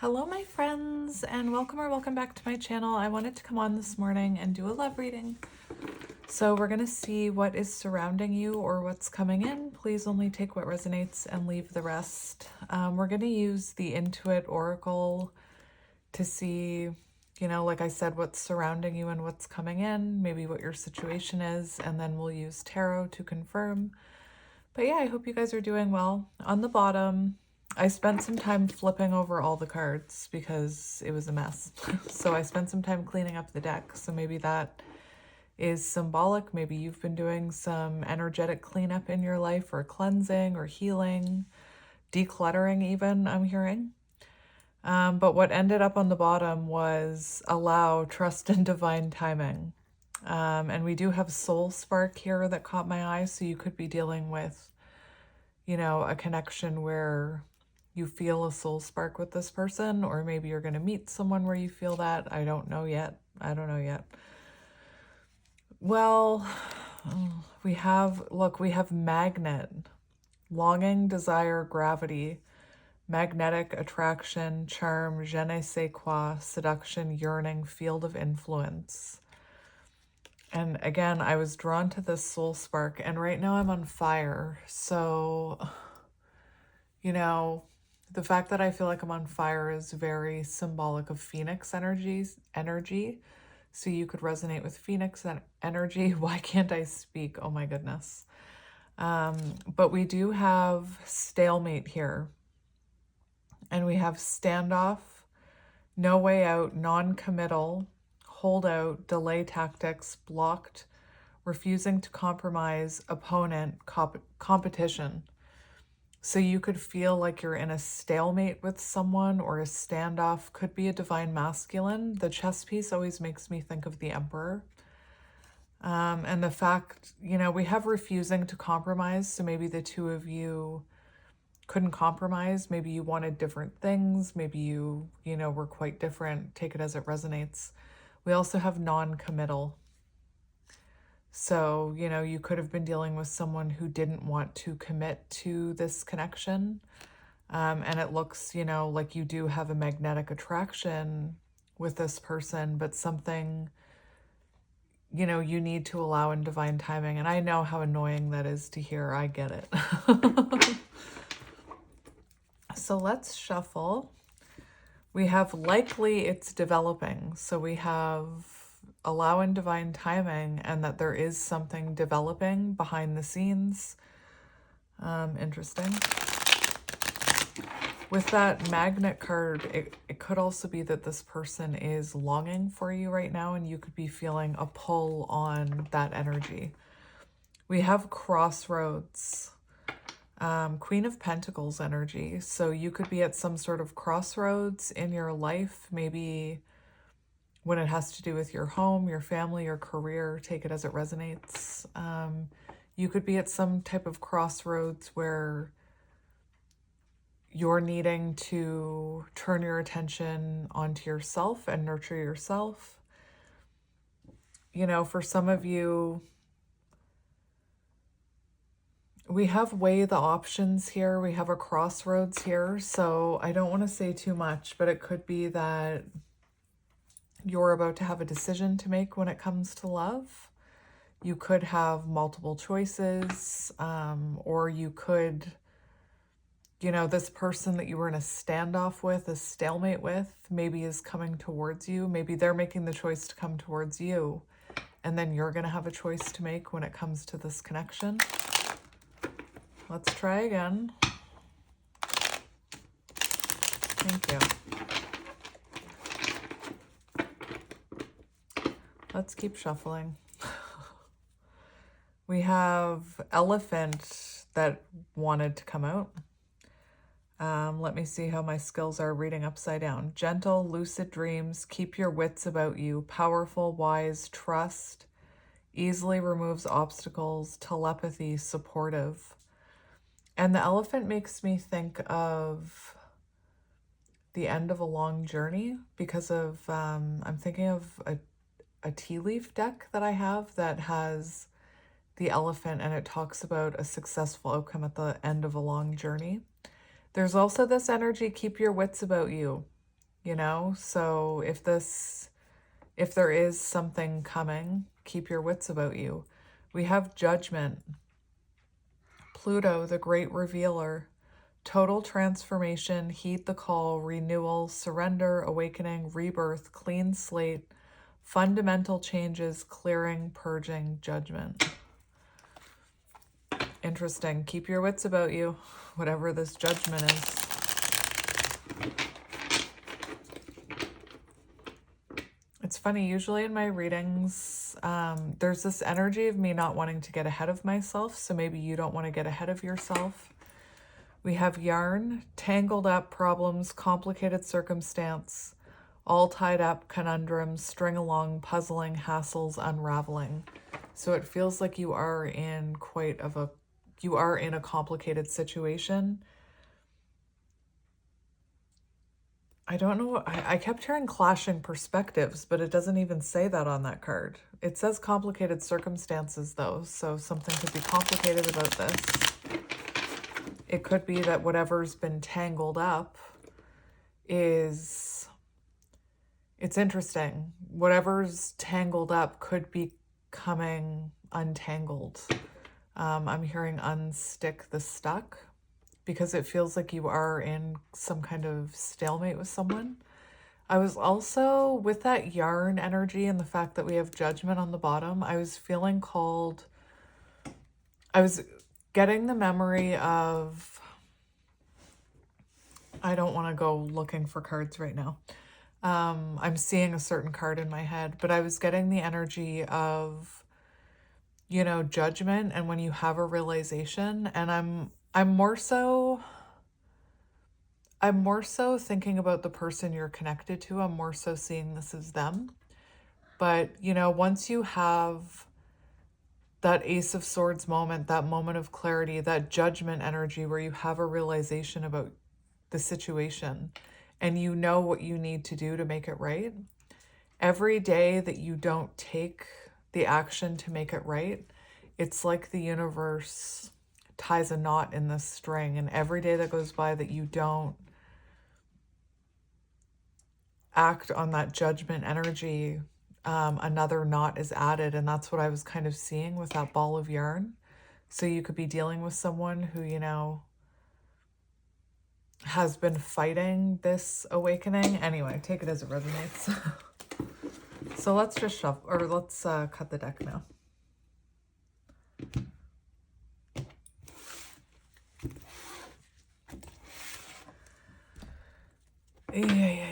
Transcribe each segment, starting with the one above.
Hello my friends, and welcome back to my channel. I wanted to come on this morning and do a love reading. So we're going to see what is surrounding you or what's coming in. Please only take what resonates and leave the rest. We're going to use the Intuit Oracle to see, like I said, what's surrounding you and what's coming in, maybe what your situation is, and then we'll use tarot to confirm. But yeah, I hope you guys are doing well. On the bottom, I spent some time flipping over all the cards because it was a mess. So I spent some time cleaning up the deck. So maybe that is symbolic. Maybe you've been doing some energetic cleanup in your life, or cleansing or healing, decluttering even, I'm hearing. But what ended up on the bottom was allow, trust, and divine timing. And we do have soul spark here that caught my eye. So you could be dealing with, a connection where you feel a soul spark with this person, or maybe you're going to meet someone where you feel that. I don't know yet. Well, we have magnet, longing, desire, gravity, magnetic attraction, charm, je ne sais quoi, seduction, yearning, field of influence. And again, I was drawn to this soul spark, and right now I'm on fire. So, the fact that I feel like I'm on fire is very symbolic of Phoenix energy. So you could resonate with Phoenix energy. Why can't I speak? Oh my goodness. But we do have stalemate here. And we have standoff, no way out, non-committal, hold out, delay tactics, blocked, refusing to compromise, opponent, competition. So you could feel like you're in a stalemate with someone, or a standoff. Could be a divine masculine. The chess piece always makes me think of the Emperor. And the fact, we have refusing to compromise. So maybe the two of you couldn't compromise. Maybe you wanted different things. Maybe you, were quite different. Take it as it resonates. We also have non-committal. So, you could have been dealing with someone who didn't want to commit to this connection. And it looks, like you do have a magnetic attraction with this person, but something, you need to allow in divine timing. And I know how annoying that is to hear. I get it. So let's shuffle. We have likely it's developing. So we have allow in divine timing, and that there is something developing behind the scenes. Interesting. With that magnet card, it could also be that this person is longing for you right now, and you could be feeling a pull on that energy. We have crossroads, Queen of Pentacles energy. So you could be at some sort of crossroads in your life, maybe when it has to do with your home, your family, your career. Take it as it resonates. You could be at some type of crossroads where you're needing to turn your attention onto yourself and nurture yourself. For some of you, we have weigh the options here. We have a crossroads here. So I don't want to say too much, but it could be that you're about to have a decision to make when it comes to love. You could have multiple choices, or you could, this person that you were in a standoff with, a stalemate with, maybe is coming towards you. Maybe they're making the choice to come towards you, and then you're going to have a choice to make when it comes to this connection. Let's try again. Thank you. Let's keep shuffling. We have elephant that wanted to come out. Let me see how my skills are reading upside down. Gentle, lucid dreams, keep your wits about you, powerful, wise, trust, easily removes obstacles, telepathy, supportive. And the elephant makes me think of the end of a long journey because of, I'm thinking of a tea leaf deck that I have that has the elephant, and it talks about a successful outcome at the end of a long journey. There's also this energy, keep your wits about you. you know? So if there is something coming, keep your wits about you. We have Judgment, Pluto, the great revealer, total transformation, heed the call, renewal, surrender, awakening, rebirth, clean slate, fundamental changes, clearing, purging, judgment. Interesting. Keep your wits about you, whatever this judgment is. It's funny, usually in my readings, there's this energy of me not wanting to get ahead of myself, so maybe you don't want to get ahead of yourself. We have yarn, tangled up problems, complicated circumstance, all tied up, conundrums, string along, puzzling, hassles, unraveling. So it feels like you are in a complicated situation. I don't know. I kept hearing clashing perspectives, but it doesn't even say that on that card. It says complicated circumstances, though, so something could be complicated about this. It could be that whatever's been tangled up it's interesting. Whatever's tangled up could be coming untangled. I'm hearing unstick the stuck, because it feels like you are in some kind of stalemate with someone. I was also, with that yarn energy and the fact that we have Judgment on the bottom, I was feeling called, I was getting the memory of, I don't want to go looking for cards right now. I'm seeing a certain card in my head, but I was getting the energy of, you know, judgment, and when you have a realization, and I'm more so thinking about the person you're connected to. I'm more so seeing this as them. But, you know, once you have that Ace of Swords moment, that moment of clarity, that judgment energy where you have a realization about the situation and you know what you need to do to make it right, every day that you don't take the action to make it right, it's like the universe ties a knot in this string, and every day that goes by that you don't act on that judgment energy, another knot is added. And that's what I was kind of seeing with that ball of yarn. So you could be dealing with someone who, you know, has been fighting this awakening. Anyway, take it as it resonates. So let's just shuffle, or let's cut the deck now. Yeah.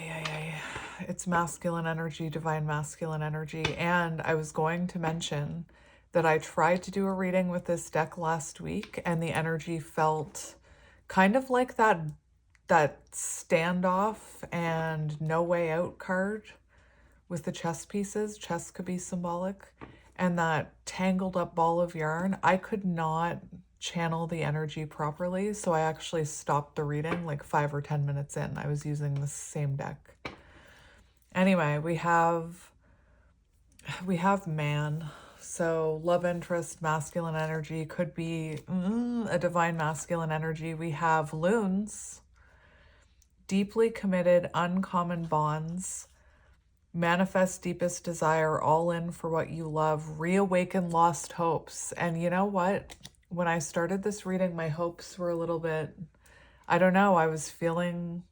It's masculine energy, divine masculine energy. And I was going to mention that I tried to do a reading with this deck last week, and the energy felt kind of like that standoff and no way out card with the chess pieces. Chess could be symbolic. And that tangled up ball of yarn, I could not channel the energy properly, so I actually stopped the reading like 5 or 10 minutes in. I was using the same deck. Anyway, we have man. So love interest, masculine energy, could be a divine masculine energy. We have loons, deeply committed, uncommon bonds, manifest deepest desire, all in for what you love, reawaken lost hopes. And you know what? When I started this reading, my hopes were a little bit, I don't know, I was feeling,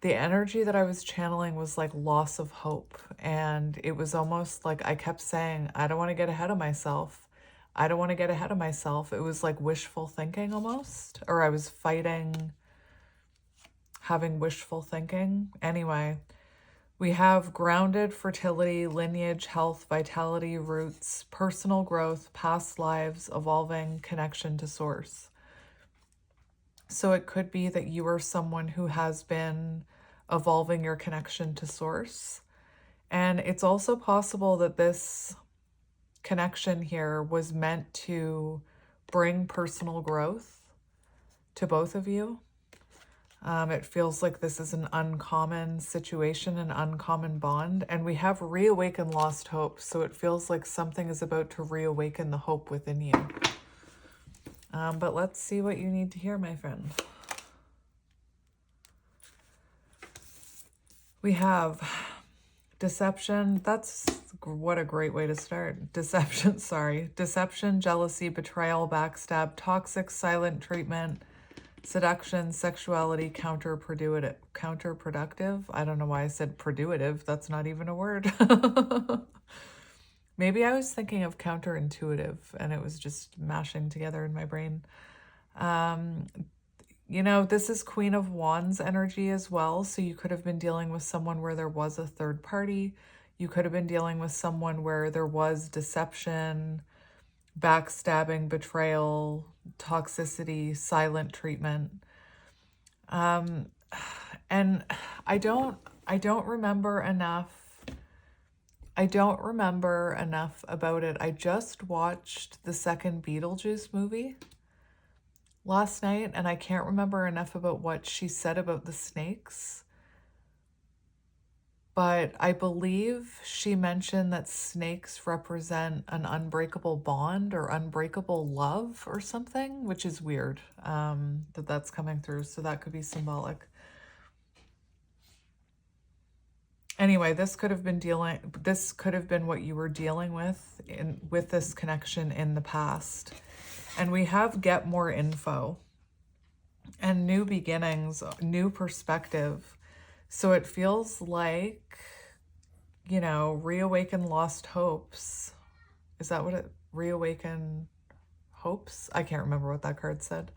the energy that I was channeling was like loss of hope. And it was almost like I kept saying, I don't want to get ahead of myself. I don't want to get ahead of myself. It was like wishful thinking almost, or I was fighting having wishful thinking. Anyway, we have grounded, fertility, lineage, health, vitality, roots, personal growth, past lives, evolving, connection to source. So it could be that you are someone who has been evolving your connection to source. And it's also possible that this connection here was meant to bring personal growth to both of you. It feels like this is an uncommon situation, an uncommon bond. And we have reawaken lost hope. So it feels like something is about to reawaken the hope within you. But let's see what you need to hear, my friend. We have deception. That's what a great way to start. Deception, sorry. Deception, jealousy, betrayal, backstab, toxic, silent treatment, seduction, sexuality, counterproductive. I don't know why I said produitive. That's not even a word. Maybe I was thinking of counterintuitive and it was just mashing together in my brain. You know, this is Queen of Wands energy as well. So you could have been dealing with someone where there was a third party. You could have been dealing with someone where there was deception, backstabbing, betrayal, toxicity, silent treatment. And I don't remember enough. I don't remember enough about it. I just watched the second Beetlejuice movie last night, and I can't remember enough about what she said about the snakes. But I believe she mentioned that snakes represent an unbreakable bond or unbreakable love or something, which is weird that's coming through. So that could be symbolic. Anyway, this could have been what you were dealing with with this connection in the past. And we have get more info and new beginnings, new perspective. So it feels like, you know, reawaken lost hopes. Is that what it, reawaken hopes? I can't remember what that card said.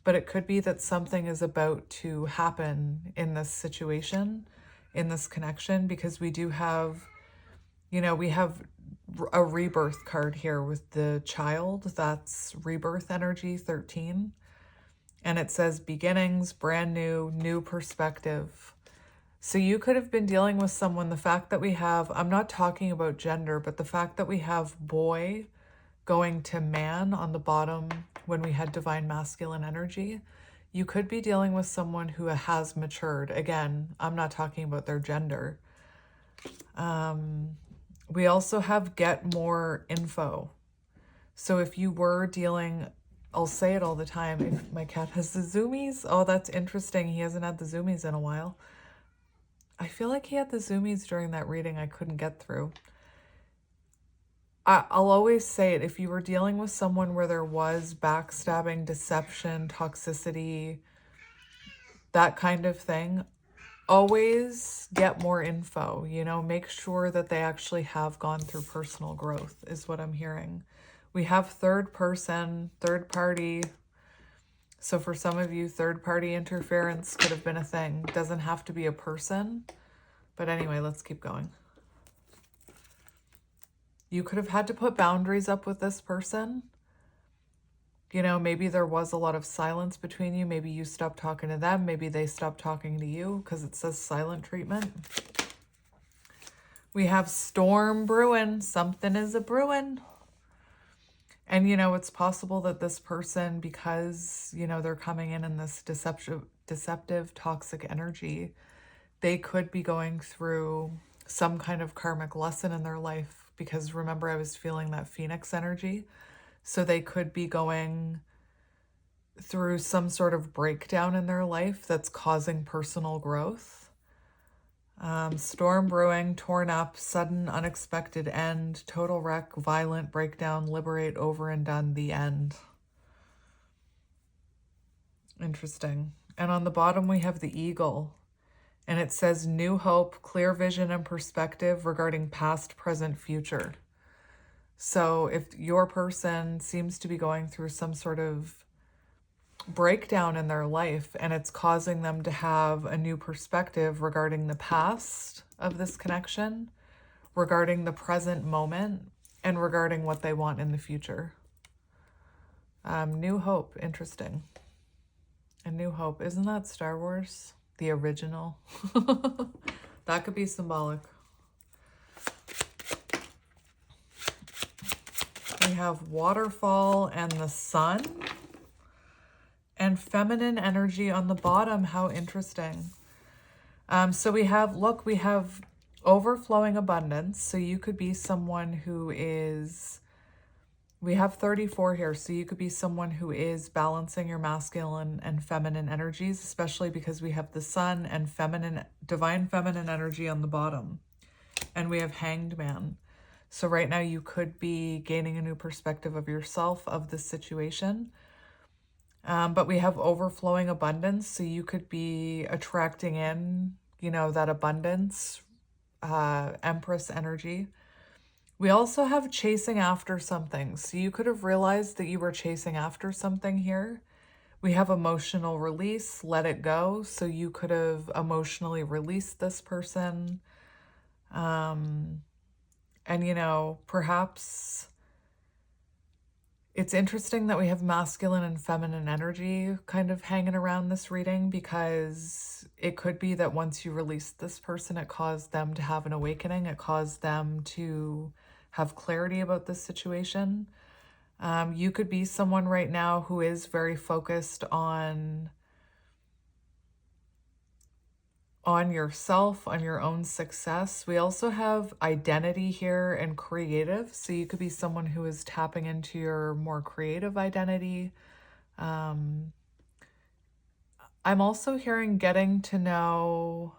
But it could be that something is about to happen in this situation, in this connection, because we do have, you know, we have a rebirth card here with the child. That's rebirth energy 13. And it says beginnings, brand new, new perspective. So you could have been dealing with someone, the fact that we have, I'm not talking about gender, but the fact that we have boy going to man on the bottom when we had divine masculine energy, you could be dealing with someone who has matured. Again, I'm not talking about their gender. We also have get more info. So if you were dealing, I'll say it all the time, if my cat has the zoomies, oh, that's interesting. He hasn't had the zoomies in a while. I feel like he had the zoomies during that reading I couldn't get through. I'll always say it, if you were dealing with someone where there was backstabbing, deception, toxicity, that kind of thing, always get more info, you know, make sure that they actually have gone through personal growth is what I'm hearing. We have third person, third party. So for some of you, third party interference could have been a thing. Doesn't have to be a person. But anyway, let's keep going. You could have had to put boundaries up with this person. You know, maybe there was a lot of silence between you. Maybe you stopped talking to them. Maybe they stopped talking to you because it says silent treatment. We have storm brewing. Something is a brewing. And, you know, it's possible that this person, because, you know, they're coming in this deceptive, toxic energy, they could be going through some kind of karmic lesson in their life. Because remember, I was feeling that Phoenix energy. So they could be going through some sort of breakdown in their life that's causing personal growth. Storm brewing, torn up, sudden, unexpected end, total wreck, violent breakdown, liberate, over and done, the end. Interesting. And on the bottom, we have the eagle. And it says new hope, clear vision and perspective regarding past, present, future. So if your person seems to be going through some sort of breakdown in their life and it's causing them to have a new perspective regarding the past of this connection, regarding the present moment, and regarding what they want in the future. New hope, interesting. A new hope. Isn't that Star Wars? The original? That could be symbolic. We have waterfall and the sun. And feminine energy on the bottom. How interesting. So we have, look, we have overflowing abundance. So you could be someone who is We have 34 here, so you could be someone who is balancing your masculine and feminine energies, especially because we have the sun and feminine, divine feminine energy on the bottom. And we have Hanged Man. So right now you could be gaining a new perspective of yourself, of this situation. But we have overflowing abundance, so you could be attracting in, you know, that abundance, Empress energy. We also have chasing after something. So you could have realized that you were chasing after something here. We have emotional release, let it go. So you could have emotionally released this person. And, you know, perhaps it's interesting that we have masculine and feminine energy kind of hanging around this reading, because it could be that once you released this person, it caused them to have an awakening. It caused them to have clarity about this situation. You could be someone right now who is very focused on yourself, on your own success. We also have identity here and creative. So you could be someone who is tapping into your more creative identity. I'm also hearing getting to know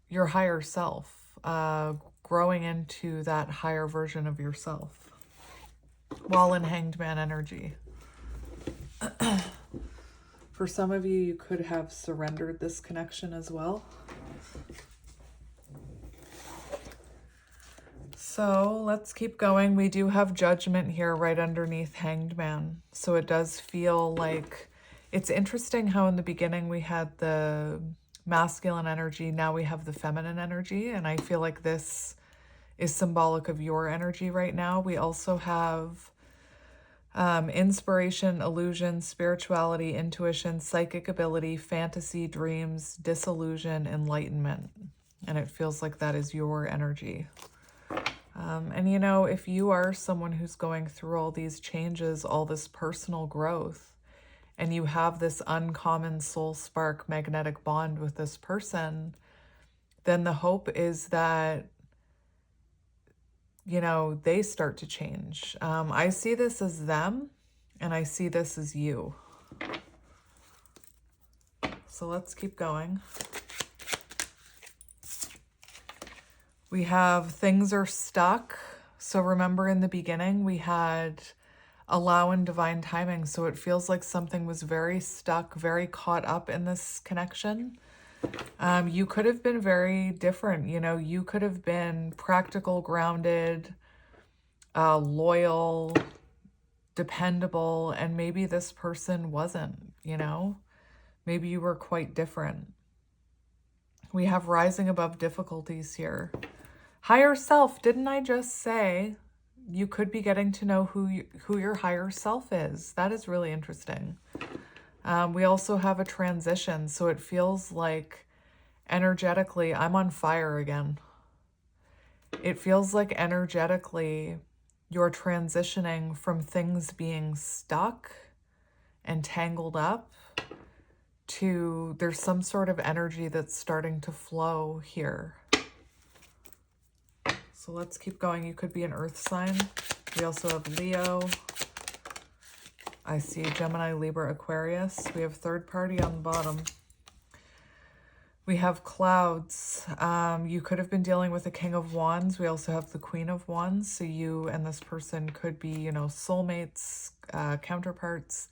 your higher self, growing into that higher version of yourself while in Hanged Man energy. For some of you, you could have surrendered this connection as well. So let's keep going. We do have Judgment here right underneath Hanged Man. So it does feel like, it's interesting how in the beginning we had the masculine energy, now we have the feminine energy, and I feel like this is symbolic of your energy right now. We also have inspiration, illusion, spirituality, intuition, psychic ability, fantasy, dreams, disillusion, enlightenment. And it feels like that is your energy. And you know, if you are someone who's going through all these changes, all this personal growth, and you have this uncommon soul spark magnetic bond with this person, then the hope is that, you know, they start to change. I see this as them, and I see this as you. So let's keep going. We have things are stuck. So remember in the beginning, we had allow in divine timing. So it feels like something was very stuck, very caught up in this connection. You could have been very different. You know, you could have been practical, grounded, loyal, dependable, and maybe this person wasn't, you know, maybe you were quite different. We have rising above difficulties here. Higher self, didn't I just say you could be getting to know who your higher self is? That is really interesting. We also have a transition, so it feels like energetically, I'm on fire again. It feels like energetically, you're transitioning from things being stuck and tangled up to there's some sort of energy that's starting to flow here. So let's keep going. You could be an earth sign. We also have Leo. I see Gemini, Libra, Aquarius. We have third party on the bottom. We have clouds. You could have been dealing with the King of Wands. We also have the Queen of Wands. So you and this person could be, you know, soulmates, counterparts.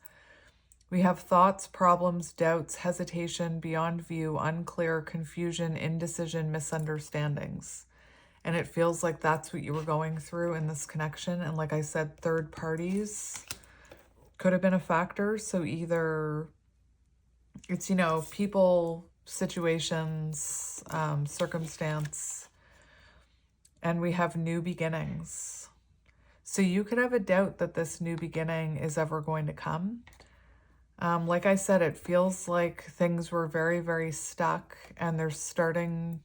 We have thoughts, problems, doubts, hesitation, beyond view, unclear, confusion, indecision, misunderstandings. And it feels like that's what you were going through in this connection. And like I said, third parties could have been a factor. So either it's, you know, people, situations, circumstance, and we have new beginnings. So you could have a doubt that this new beginning is ever going to come. Like I said, it feels like things were very, very stuck, and they're starting,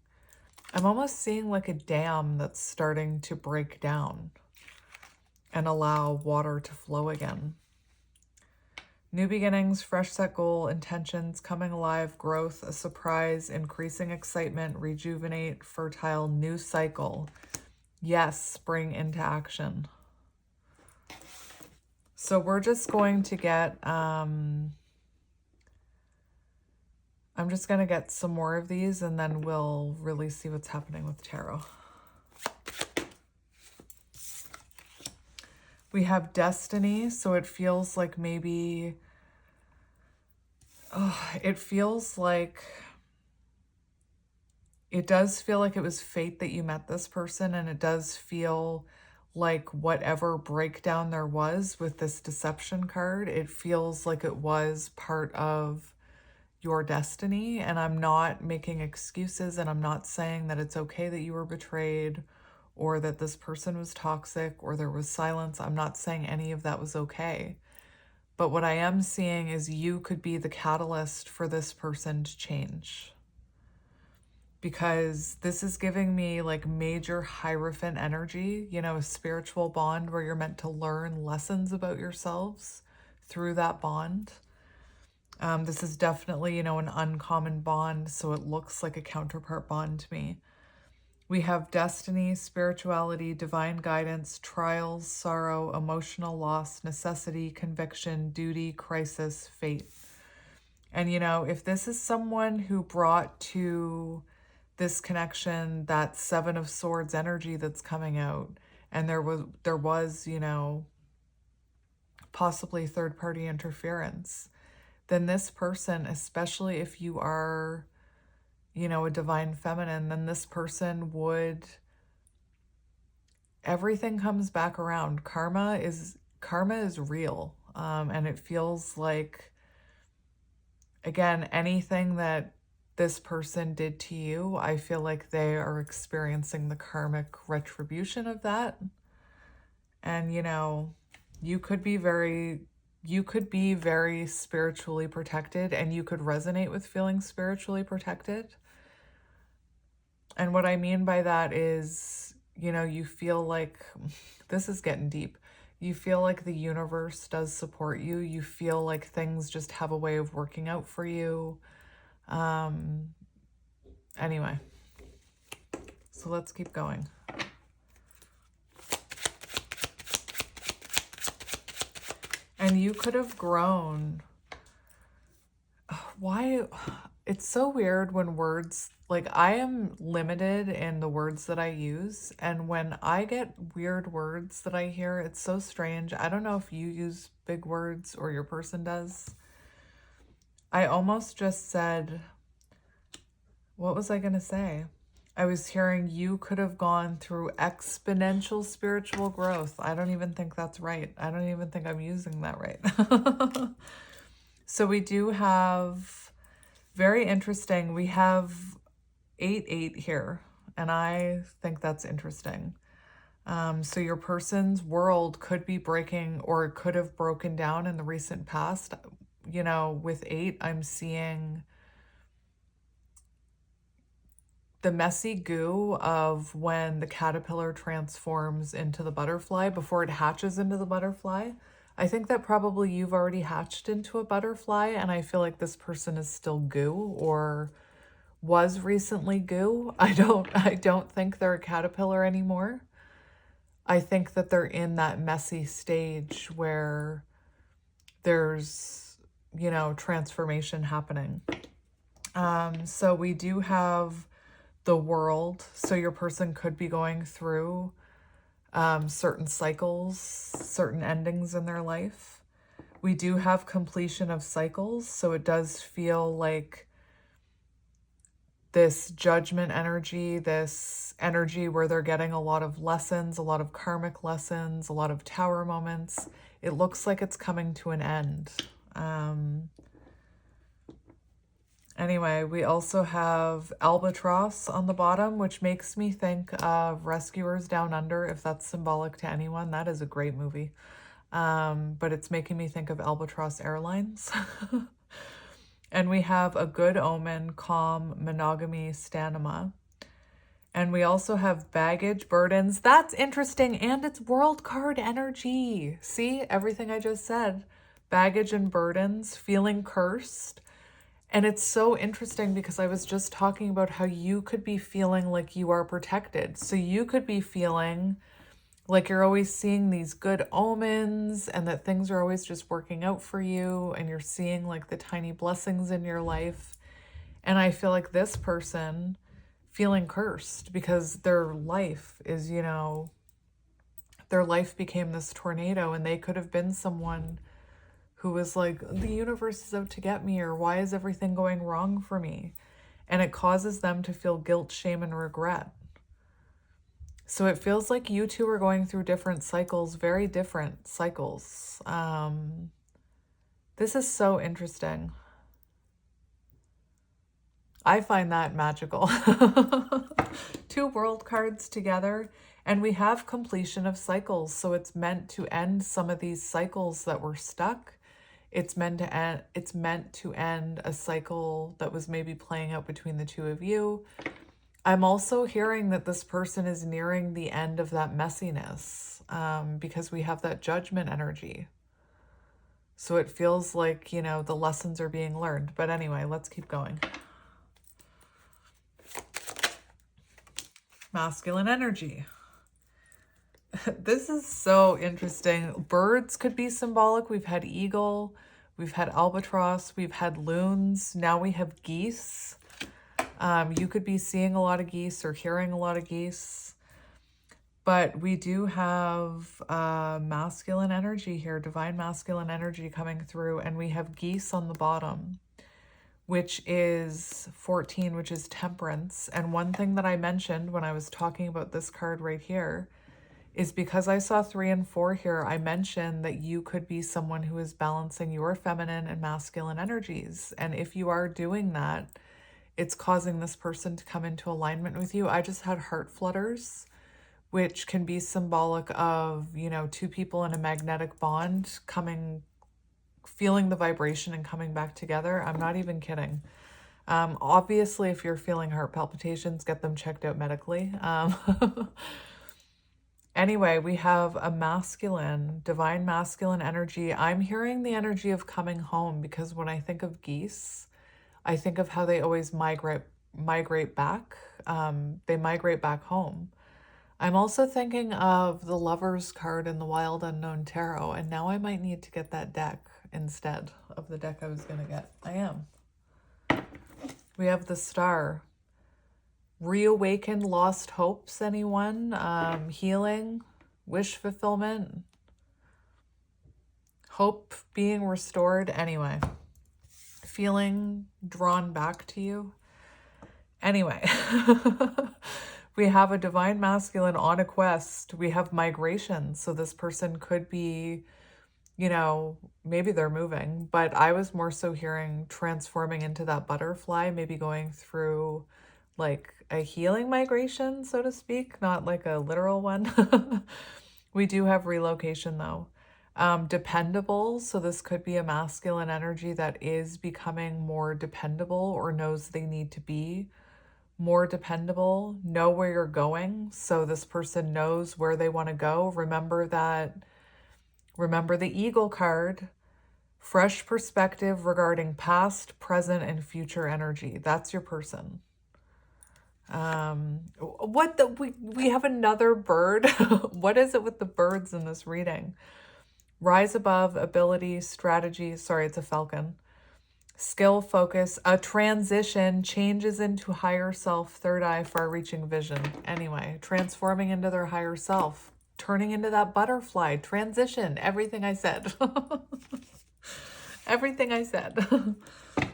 I'm almost seeing like a dam that's starting to break down and allow water to flow again. New beginnings, fresh set goal, intentions, coming alive, growth, a surprise, increasing excitement, rejuvenate, fertile, new cycle. Yes, spring into action. So we're just going to get, I'm just going to get some more of these and then we'll really see what's happening with tarot. We have destiny, so it feels like maybe, it feels like, it does feel like it was fate that you met this person, and it does feel like whatever breakdown there was with this deception card, it feels like it was part of your destiny. And I'm not making excuses, and I'm not saying that it's okay that you were betrayed or that this person was toxic or there was silence. I'm not saying any of that was okay. But what I am seeing is you could be the catalyst for this person to change. Because this is giving me like major Hierophant energy, you know, a spiritual bond where you're meant to learn lessons about yourselves through that bond. This is definitely, you know, an uncommon bond, so it looks like a counterpart bond to me. We have destiny, spirituality, divine guidance, trials, sorrow, emotional loss, necessity, conviction, duty, crisis, fate. And, you know, if this is someone who brought to this connection that Seven of Swords energy that's coming out, and there was, you know, possibly third-party interference, then this person, especially if you are, you know, a divine feminine, then this person would, everything comes back around. Karma is real. And it feels like, again, anything that this person did to you, I feel like they are experiencing the karmic retribution of that. And, you know, you could be very spiritually protected, and you could resonate with feeling spiritually protected. And what I mean by that is, you know, you feel like, this is getting deep. You feel like the universe does support you. You feel like things just have a way of working out for you. Anyway, so let's keep going. And you could have grown. Why? It's so weird when words, like, I am limited in the words that I use. And when I get weird words that I hear, it's so strange. I don't know if you use big words or your person does. I almost just said, what was I going to say? I was hearing you could have gone through exponential spiritual growth. I don't even think that's right. I don't even think I'm using that right. So we do have, very interesting, we have 8-8 here, and I think that's interesting. So your person's world could be breaking, or it could have broken down in the recent past. You know, with 8, I'm seeing the messy goo of when the caterpillar transforms into the butterfly before it hatches into the butterfly. I think that probably you've already hatched into a butterfly, and I feel like this person is still goo, or was recently goo. I don't think they're a caterpillar anymore. I think that they're in that messy stage where there's, you know, transformation happening. So we do have the world. So your person could be going through certain cycles, certain endings in their life. We do have completion of cycles. So it does feel like this judgment energy, this energy where they're getting a lot of lessons, a lot of karmic lessons, a lot of tower moments. It looks like it's coming to an end. Anyway, we also have Albatross on the bottom, which makes me think of Rescuers Down Under. If that's symbolic to anyone, that is a great movie. But it's making me think of Albatross Airlines. And we have a good omen, calm, monogamy, stanima. And we also have baggage, burdens. That's interesting. And it's world card energy. See, everything I just said. Baggage and burdens, feeling cursed. And it's so interesting because I was just talking about how you could be feeling like you are protected. So you could be feeling like you're always seeing these good omens and that things are always just working out for you and you're seeing like the tiny blessings in your life. And I feel like this person feeling cursed because their life is, you know, their life became this tornado, and they could have been someone who was like, the universe is out to get me, or why is everything going wrong for me? And it causes them to feel guilt, shame, and regret. So it feels like you two are going through different cycles, very different cycles. This is so interesting. I find that magical. Two world cards together, and we have completion of cycles. So it's meant to end some of these cycles that were stuck. It's meant to end a cycle that was maybe playing out between the two of you. I'm also hearing that this person is nearing the end of that messiness, because we have that judgment energy. So it feels like, you know, the lessons are being learned. But anyway, let's keep going. Masculine energy. This is so interesting. Birds could be symbolic. We've had eagle, we've had albatross, we've had loons. Now we have geese. You could be seeing a lot of geese or hearing a lot of geese. But we do have masculine energy here, divine masculine energy coming through. And we have geese on the bottom, which is 14, which is temperance. And one thing that I mentioned when I was talking about this card right here is because I saw 3 and 4 here, I mentioned that you could be someone who is balancing your feminine and masculine energies. And if you are doing that, it's causing this person to come into alignment with you. I just had heart flutters, which can be symbolic of, you know, two people in a magnetic bond feeling the vibration and coming back together. I'm not even kidding. Obviously, if you're feeling heart palpitations, get them checked out medically. Anyway, we have a masculine, divine masculine energy. I'm hearing the energy of coming home because when I think of geese, I think of how they always migrate back. They migrate back home. I'm also thinking of the Lover's card in the Wild Unknown Tarot, and now I might need to get that deck instead of the deck I was going to get. I am. We have the Star. Reawaken lost hopes, anyone? Healing, wish fulfillment, hope being restored. Anyway, feeling drawn back to you. Anyway, we have a divine masculine on a quest. We have migration. So this person could be, you know, maybe they're moving, but I was more so hearing transforming into that butterfly, maybe going through like a healing migration, so to speak, not like a literal one. We do have relocation though. Dependable. So this could be a masculine energy that is becoming more dependable or knows they need to be more dependable, know where you're going. So this person knows where they want to go. Remember the Eagle card, fresh perspective regarding past, present, and future energy. That's your person. We have another bird. What is it with the birds in this reading? Rise above, ability, strategy. Sorry, it's a falcon. Skill, focus, a transition, changes into higher self, third eye, far-reaching vision. Anyway, transforming into their higher self, turning into that butterfly, transition, everything I said. Everything I said.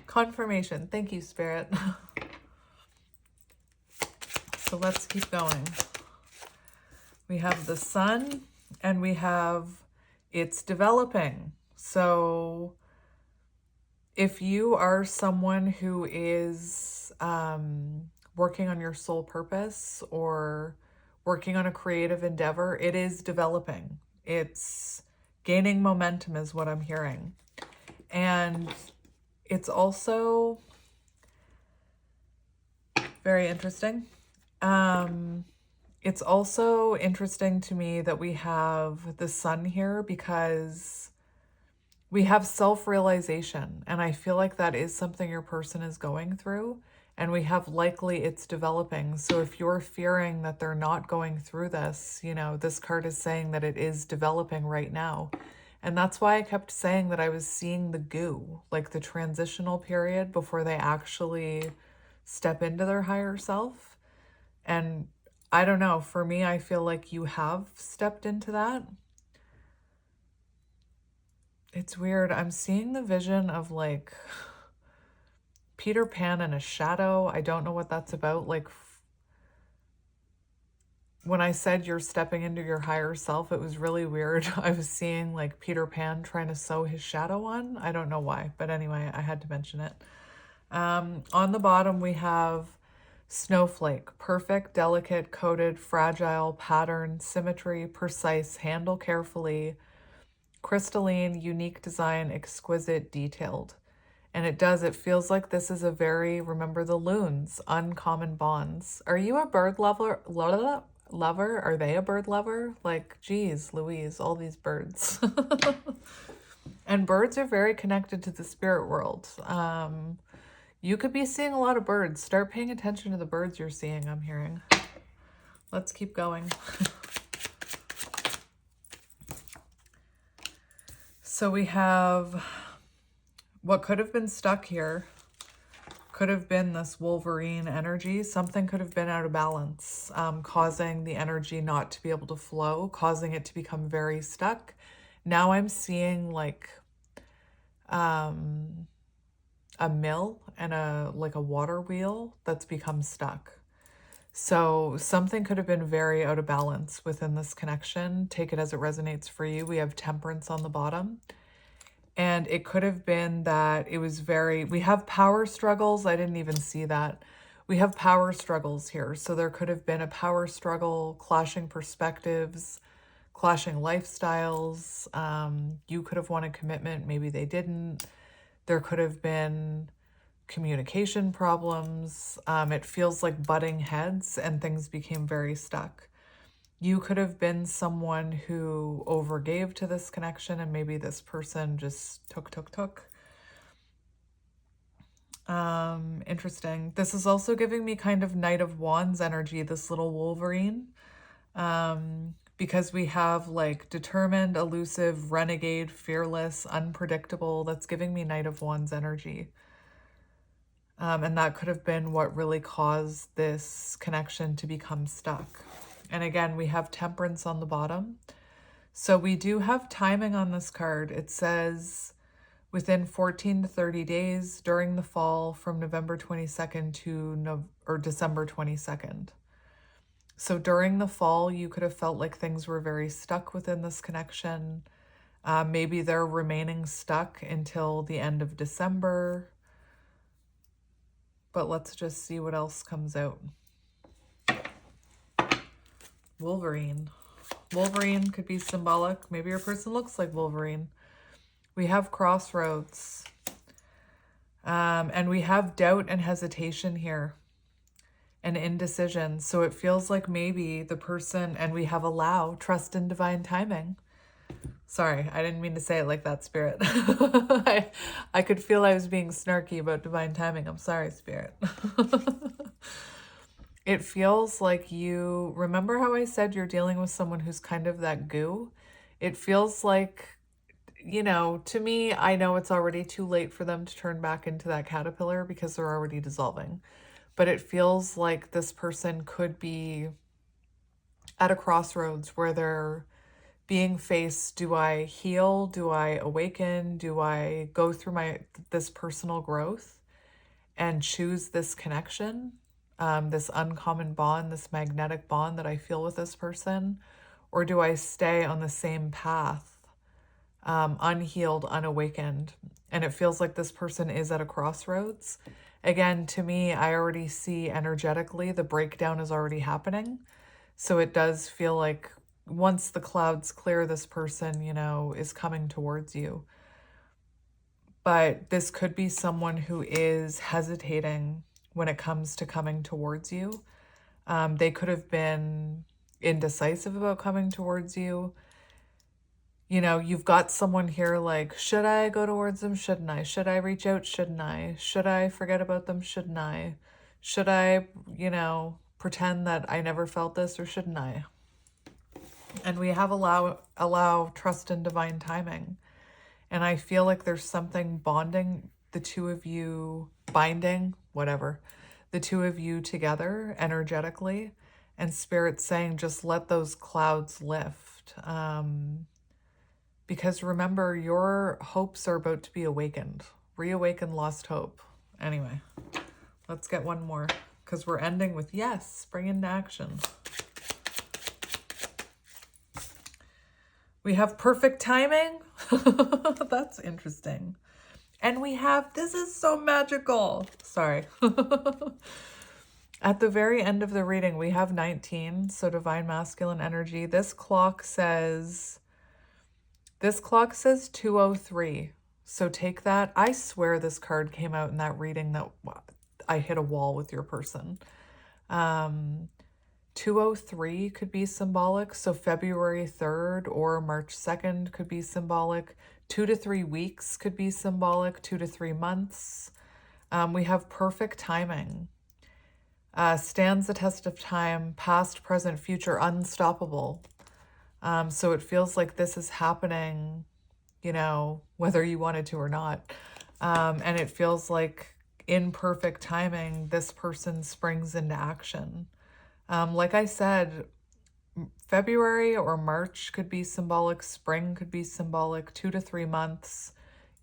Confirmation. Thank you, Spirit. So let's keep going. We have the Sun, and we have it's developing. So if you are someone who is working on your soul purpose or working on a creative endeavor, it is developing. It's gaining momentum is what I'm hearing. And it's also very interesting. It's also interesting to me that we have the Sun here because We have self-realization, and I feel like that is something your person is going through, and we have likely it's developing. So if you're fearing that they're not going through this, you know, this card is saying that it is developing right now. And that's why I kept saying that I was seeing the goo, like the transitional period before they actually step into their higher self. And I don't know, for me, I feel like you have stepped into that. It's weird. I'm seeing the vision of like Peter Pan in a shadow. I don't know what that's about. Like when I said you're stepping into your higher self, it was really weird. I was seeing like Peter Pan trying to sew his shadow on. I don't know why, but anyway, I had to mention it. On the bottom, we have snowflake, perfect, delicate, coated, fragile, pattern, symmetry, precise, handle carefully, crystalline, unique design, exquisite, detailed. And it feels like this is a very, remember the loons, uncommon bonds. Are you a bird lover? Lover? Are they a bird lover? Like, geez, Louise, all these birds. And birds are very connected to the spirit world. You could be seeing a lot of birds. Start paying attention to the birds you're seeing, I'm hearing. Let's keep going. So we have what could have been stuck here. Could have been this Wolverine energy. Something could have been out of balance, causing the energy not to be able to flow, causing it to become very stuck. Now I'm seeing like a mill and a water wheel that's become stuck. So something could have been very out of balance within this connection. Take it as it resonates for you. We have Temperance on the bottom. And it could have been that it was we have power struggles. I didn't even see that. We have power struggles here. So there could have been a power struggle, clashing perspectives, clashing lifestyles. You could have wanted commitment. Maybe they didn't. There could have been communication problems. It feels like butting heads and things became very stuck. You could have been someone who overgave to this connection and maybe this person just took. Interesting. This is also giving me kind of Knight of Wands energy, this little Wolverine. Because we have like determined, elusive, renegade, fearless, unpredictable. That's giving me Knight of Wands energy. And that could have been what really caused this connection to become stuck. And again, we have Temperance on the bottom. So we do have timing on this card. It says within 14 to 30 days during the fall from November 22nd to December 22nd. So during the fall, you could have felt like things were very stuck within this connection. Maybe they're remaining stuck until the end of December. But let's just see what else comes out. Wolverine. Wolverine could be symbolic. Maybe your person looks like Wolverine. We have crossroads. And we have doubt and hesitation here. And indecision. So it feels like maybe the person, and we have allow, trust in divine timing. Sorry, I didn't mean to say it like that, Spirit. I could feel I was being snarky about divine timing. I'm sorry, Spirit. It feels like you, remember how I said you're dealing with someone who's kind of that goo? It feels like, you know, to me, I know it's already too late for them to turn back into that caterpillar because they're already dissolving. But it feels like this person could be at a crossroads where they're being faced, do I heal? Do I awaken? Do I go through this personal growth and choose this connection? This uncommon bond, this magnetic bond that I feel with this person? Or do I stay on the same path, unhealed, unawakened? And it feels like this person is at a crossroads. Again, to me, I already see energetically the breakdown is already happening. So it does feel like once the clouds clear, this person, you know, is coming towards you. But this could be someone who is hesitating when it comes to coming towards you. They could have been indecisive about coming towards you. you know, you've got someone here like, should I go towards them? Shouldn't I? Should I reach out? Shouldn't I? Should I forget about them? Shouldn't I? Should I, you know, pretend that I never felt this, or shouldn't I? And we have allow trust in divine timing. And I feel like there's something bonding the two of you, binding, whatever, the two of you together energetically. And Spirit's saying, just let those clouds lift. Because remember, your hopes are about to be awakened. Reawaken lost hope. Anyway, let's get one more, because we're ending with yes, spring into action. We have perfect timing. That's interesting. And we have, this is so magical. Sorry. At the very end of the reading, we have 19, so divine masculine energy. This clock says 203. So take that. I swear this card came out in that reading that I hit a wall with your person. 203 could be symbolic. So February 3rd or March 2nd could be symbolic. 2 to 3 weeks could be symbolic. 2 to 3 months. We have perfect timing. Stands the test of time, past, present, future, unstoppable. So it feels like this is happening, you know, whether you wanted to or not. And it feels like in perfect timing, this person springs into action. Like I said, February or March could be symbolic. Spring could be symbolic. 2 to 3 months,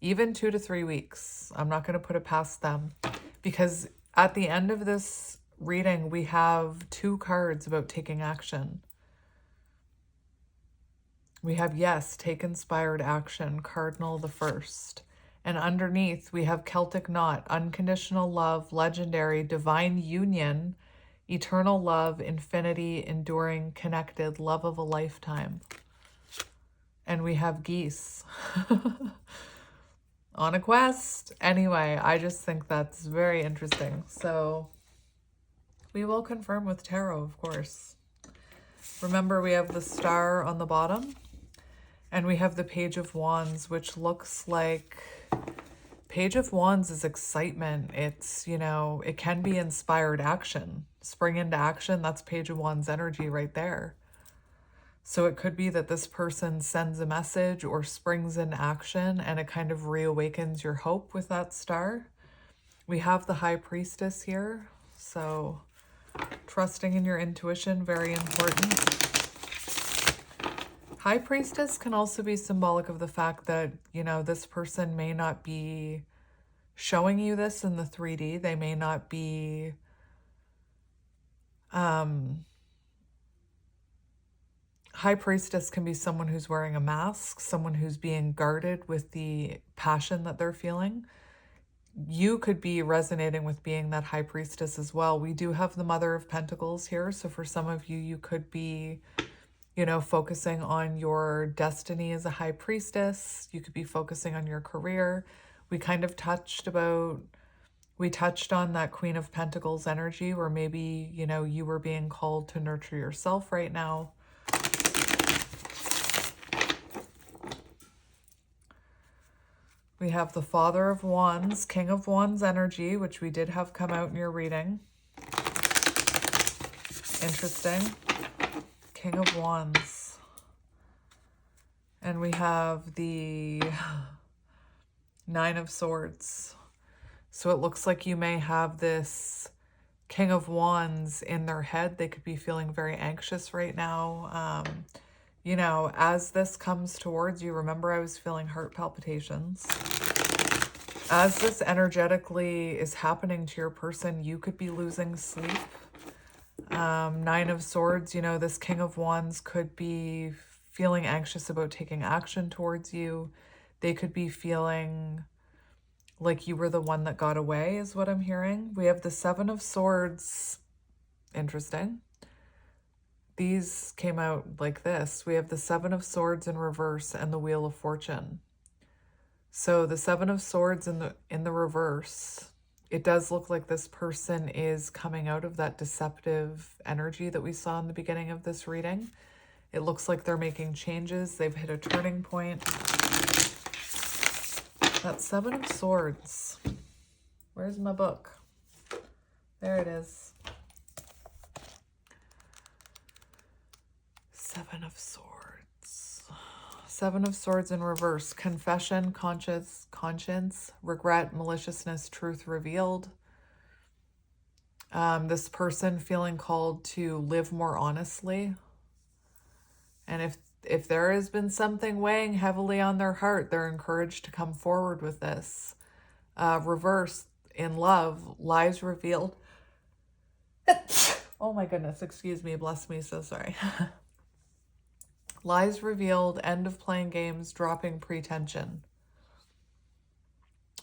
even 2 to 3 weeks. I'm not going to put it past them, because at the end of this reading, we have 2 cards about taking action. We have, yes, take inspired action, Cardinal the First. And underneath, we have Celtic Knot, unconditional love, legendary, divine union, eternal love, infinity, enduring, connected, love of a lifetime. And we have geese on a quest. Anyway, I just think that's very interesting. So we will confirm with tarot, of course. Remember, we have the star on the bottom, and we have the Page of Wands, which looks like, Page of Wands is excitement. It's, you know, it can be inspired action. Spring into action, that's Page of Wands energy right there. So it could be that this person sends a message or springs into action, and it kind of reawakens your hope with that star. We have the High Priestess here, so trusting in your intuition, very important. High Priestess can also be symbolic of the fact that, you know, this person may not be showing you this in the 3D. They may not be High Priestess can be someone who's wearing a mask, someone who's being guarded with the passion that they're feeling. You could be resonating with being that High Priestess as well. We do have the Mother of Pentacles here, so for some of you, you could be, you know, focusing on your destiny as a High Priestess. You could be focusing on your career. We kind of touched on that Queen of Pentacles energy, where maybe, you know, you were being called to nurture yourself right now. We have the Father of Wands, King of Wands energy, which we did have come out in your reading. Interesting. King of Wands. And we have the Nine of Swords. So it looks like you may have this King of Wands in their head. They could be feeling very anxious right now. You know, as this comes towards you, remember I was feeling heart palpitations. As this energetically is happening to your person, you could be losing sleep. Nine of Swords, you know, this King of Wands could be feeling anxious about taking action towards you. They could be feeling like you were the one that got away, is what I'm hearing. We have the Seven of Swords. Interesting. These came out like this. We have the Seven of Swords in reverse and the Wheel of Fortune. So the Seven of Swords in the reverse, it does look like this person is coming out of that deceptive energy that we saw in the beginning of this reading. It looks like they're making changes. They've hit a turning point. That Seven of Swords. Where's my book? There it is. Seven of Swords. Seven of Swords in reverse. Confession, conscience, regret, maliciousness, truth revealed. This person feeling called to live more honestly. And if there has been something weighing heavily on their heart, they're encouraged to come forward with this. Reverse, in love, lies revealed. Oh my goodness, excuse me, bless me, so sorry. Lies revealed, end of playing games, dropping pretension.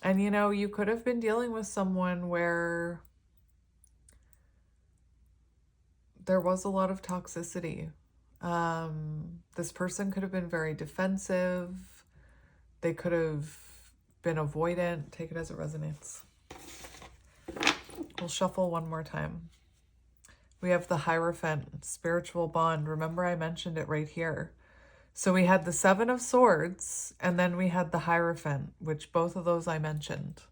And you know, you could have been dealing with someone where there was a lot of toxicity. This person could have been very defensive. They could have been avoidant. Take it as it resonates. We'll shuffle one more time. We have the Hierophant, spiritual bond. Remember, I mentioned it right here. So we had the Seven of Swords, and then we had the Hierophant, which both of those I mentioned.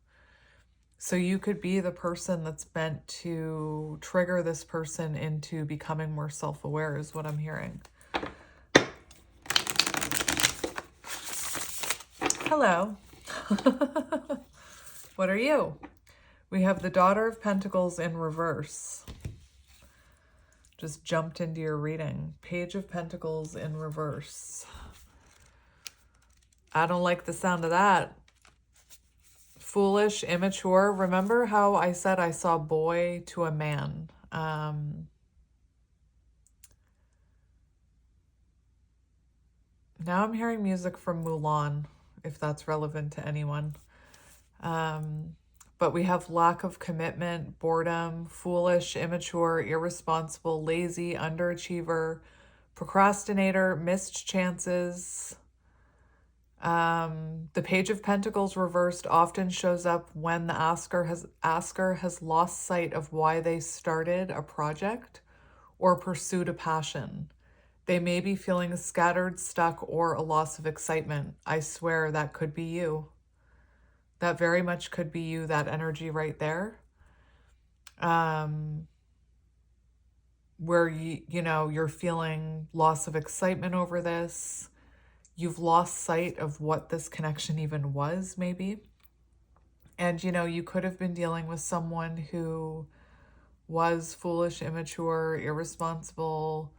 So you could be the person that's meant to trigger this person into becoming more self-aware is what I'm hearing. Hello. What are you? We have the Daughter of Pentacles in reverse. Just jumped into your reading. Page of Pentacles in reverse. I don't like the sound of that. Foolish, immature. Remember how I said I saw boy to a man? Now I'm hearing music from Mulan, if that's relevant to anyone. But we have lack of commitment, boredom, foolish, immature, irresponsible, lazy, underachiever, procrastinator, missed chances. The Page of Pentacles reversed often shows up when the asker has lost sight of why they started a project or pursued a passion. They may be feeling scattered, stuck, or a loss of excitement. I swear that could be you. That very much could be you, that energy right there. Where you know, you're feeling loss of excitement over this. You've lost sight of what this connection even was, maybe. And, you know, you could have been dealing with someone who was foolish, immature, irresponsible,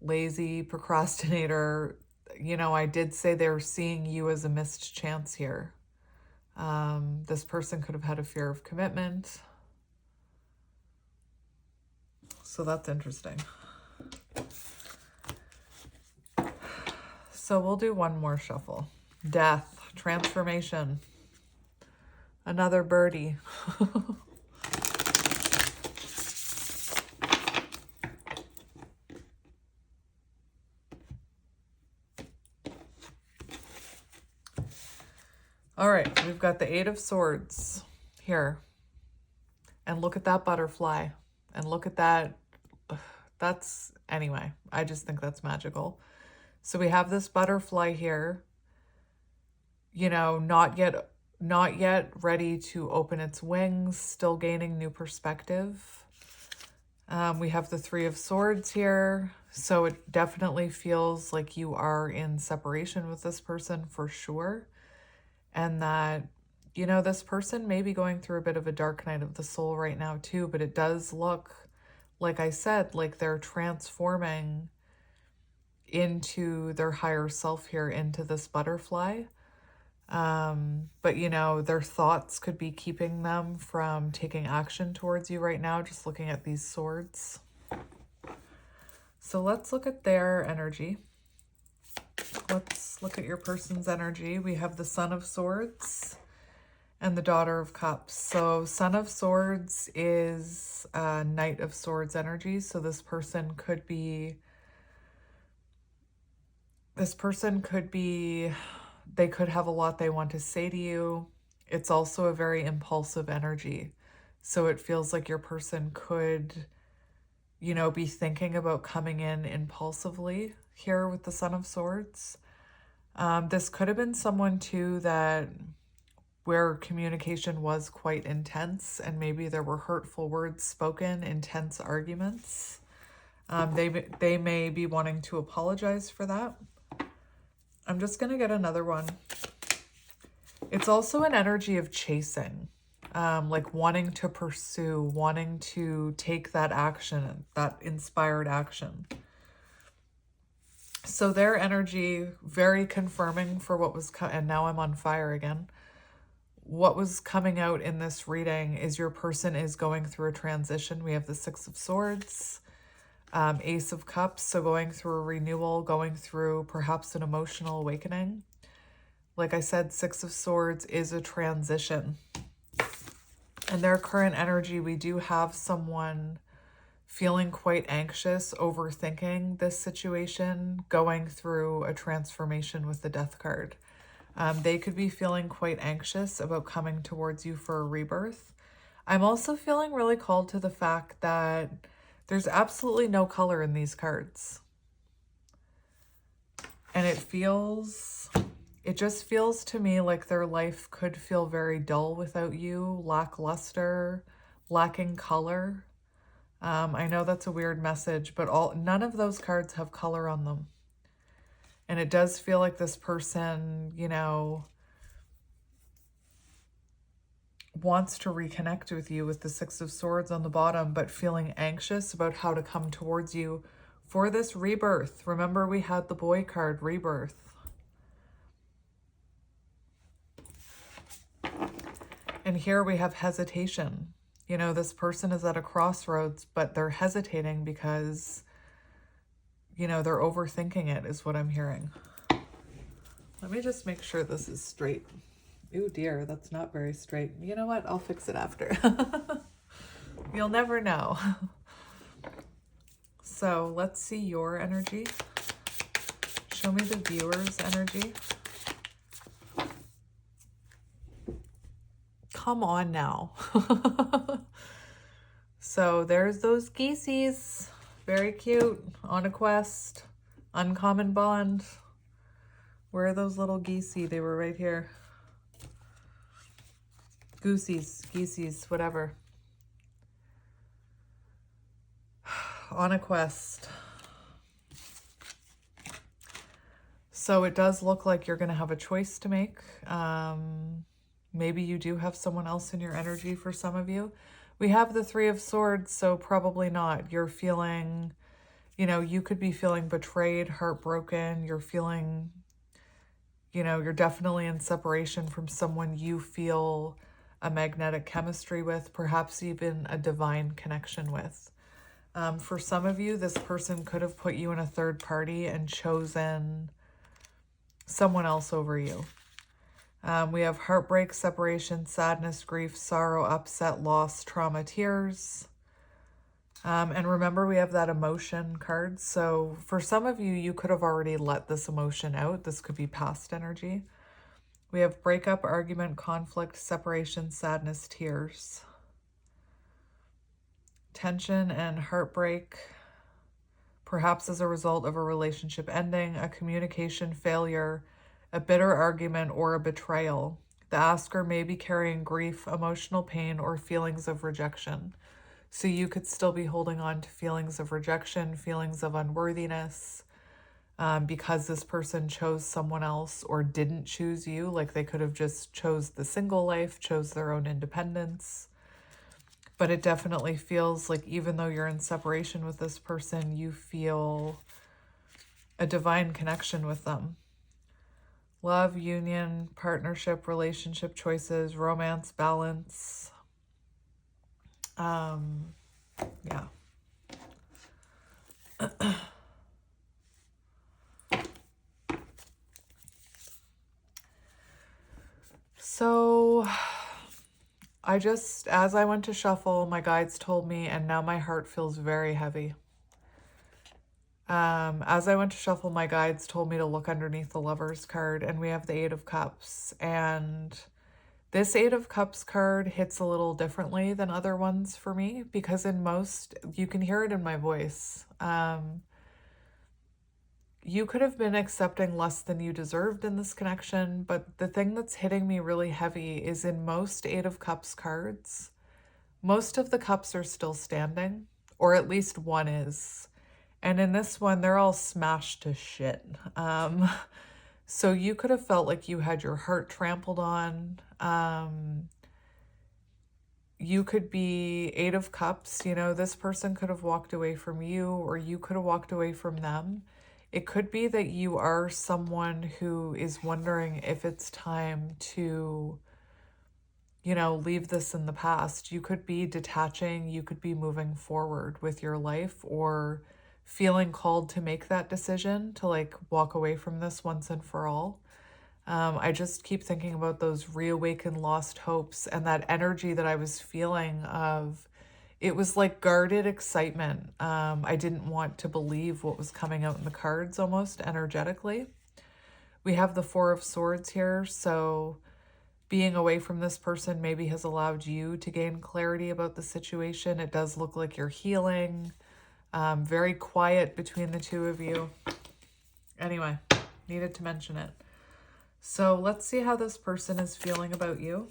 lazy, procrastinator. You know, I did say they're seeing you as a missed chance here. This person could have had a fear of commitment. So that's interesting. So we'll do one more shuffle. Death, transformation, another birdie. All right, we've got the Eight of Swords here. And look at that butterfly. And look at that. That's, anyway, I just think that's magical. So we have this butterfly here, you know, not yet ready to open its wings, still gaining new perspective. We have the Three of Swords here. So it definitely feels like you are in separation with this person for sure. And that, you know, this person may be going through a bit of a dark night of the soul right now too, but it does look, like I said, like they're transforming into their higher self here, into this butterfly. But, you know, their thoughts could be keeping them from taking action towards you right now, just looking at these swords. So let's look at their energy. Let's look at your person's energy. We have the Son of Swords and the Daughter of Cups. So Son of Swords is Knight of Swords energy. So this person could be, they could have a lot they want to say to you. It's also a very impulsive energy. So it feels like your person could you know, be thinking about coming in impulsively here with the Son of Swords. This could have been someone too that where communication was quite intense and maybe there were hurtful words spoken, intense arguments. They may be wanting to apologize for that. I'm just going to get another one. It's also an energy of chasing, like wanting to pursue, wanting to take that action, that inspired action. So their energy, very confirming for what was, and now I'm on fire again. What was coming out in this reading is your person is going through a transition. We have the Six of Swords, Ace of Cups, so going through a renewal, going through perhaps an emotional awakening. Like I said, Six of Swords is a transition. And their current energy, we do have someone feeling quite anxious, overthinking this situation, going through a transformation with the Death card. They could be feeling quite anxious about coming towards you for a rebirth. I'm also feeling really called to the fact that there's absolutely no color in these cards. And it just feels to me like their life could feel very dull without you, lackluster, lacking color. I know that's a weird message, but none of those cards have color on them. And it does feel like this person, you know, wants to reconnect with you with the Six of Swords on the bottom, but feeling anxious about how to come towards you for this rebirth. Remember, we had the boy card, rebirth. And here we have hesitation. You know, this person is at a crossroads, but they're hesitating because, you know, they're overthinking it, is what I'm hearing. Let me just make sure this is straight. Ooh, dear, that's not very straight. You know what? I'll fix it after. You'll never know. So let's see your energy. Show me the viewer's energy. Come on now. So there's those geeseys. Very cute. On a quest. Uncommon bond. Where are those little geesey? They were right here. Goosies, geesies, whatever. On a quest. So it does look like you're going to have a choice to make. Maybe you do have someone else in your energy for some of you. We have the Three of Swords, so probably not. You're feeling, you know, you could be feeling betrayed, heartbroken. You're feeling, you know, you're definitely in separation from someone you feel a magnetic chemistry with, perhaps even a divine connection with. For some of you, this person could have put you in a third party and chosen someone else over you. We have heartbreak, separation, sadness, grief, sorrow, upset, loss, trauma, tears. And remember, we have that emotion card. So for some of you, you could have already let this emotion out. This could be past energy. We have breakup, argument, conflict, separation, sadness, tears. Tension and heartbreak, perhaps as a result of a relationship ending, a communication failure, a bitter argument, or a betrayal. The asker may be carrying grief, emotional pain, or feelings of rejection. So you could still be holding on to feelings of rejection, feelings of unworthiness, because this person chose someone else or didn't choose you. Like they could have just chose the single life, chose their own independence. But it definitely feels like even though you're in separation with this person, you feel a divine connection with them. Love, union, partnership, relationship choices, romance, balance. Yeah. So as I went to shuffle, my guides told me, and now my heart feels very heavy. As I went to shuffle, my guides told me to look underneath the Lover's card, and we have the Eight of Cups. And This Eight of Cups card hits a little differently than other ones for me, because in most, you can hear it in my voice. You could have been accepting less than you deserved in this connection, but the thing that's hitting me really heavy is in most Eight of Cups cards, most of the cups are still standing, or at least one is. And in this one, they're all smashed to shit. So you could have felt like you had your heart trampled on. You could be Eight of Cups. You know, this person could have walked away from you, or you could have walked away from them. It could be that you are someone who is wondering if it's time to, you know, leave this in the past. You could be detaching, you could be moving forward with your life, or feeling called to make that decision to like walk away from this once and for all. I just keep thinking about those reawakened lost hopes and that energy that I was feeling of, it was like guarded excitement. I didn't want to believe what was coming out in the cards almost energetically. We have the Four of Swords here, so being away from this person maybe has allowed you to gain clarity about the situation. It does look like you're healing. Very quiet between the two of you. Anyway, needed to mention it. So let's see how this person is feeling about you.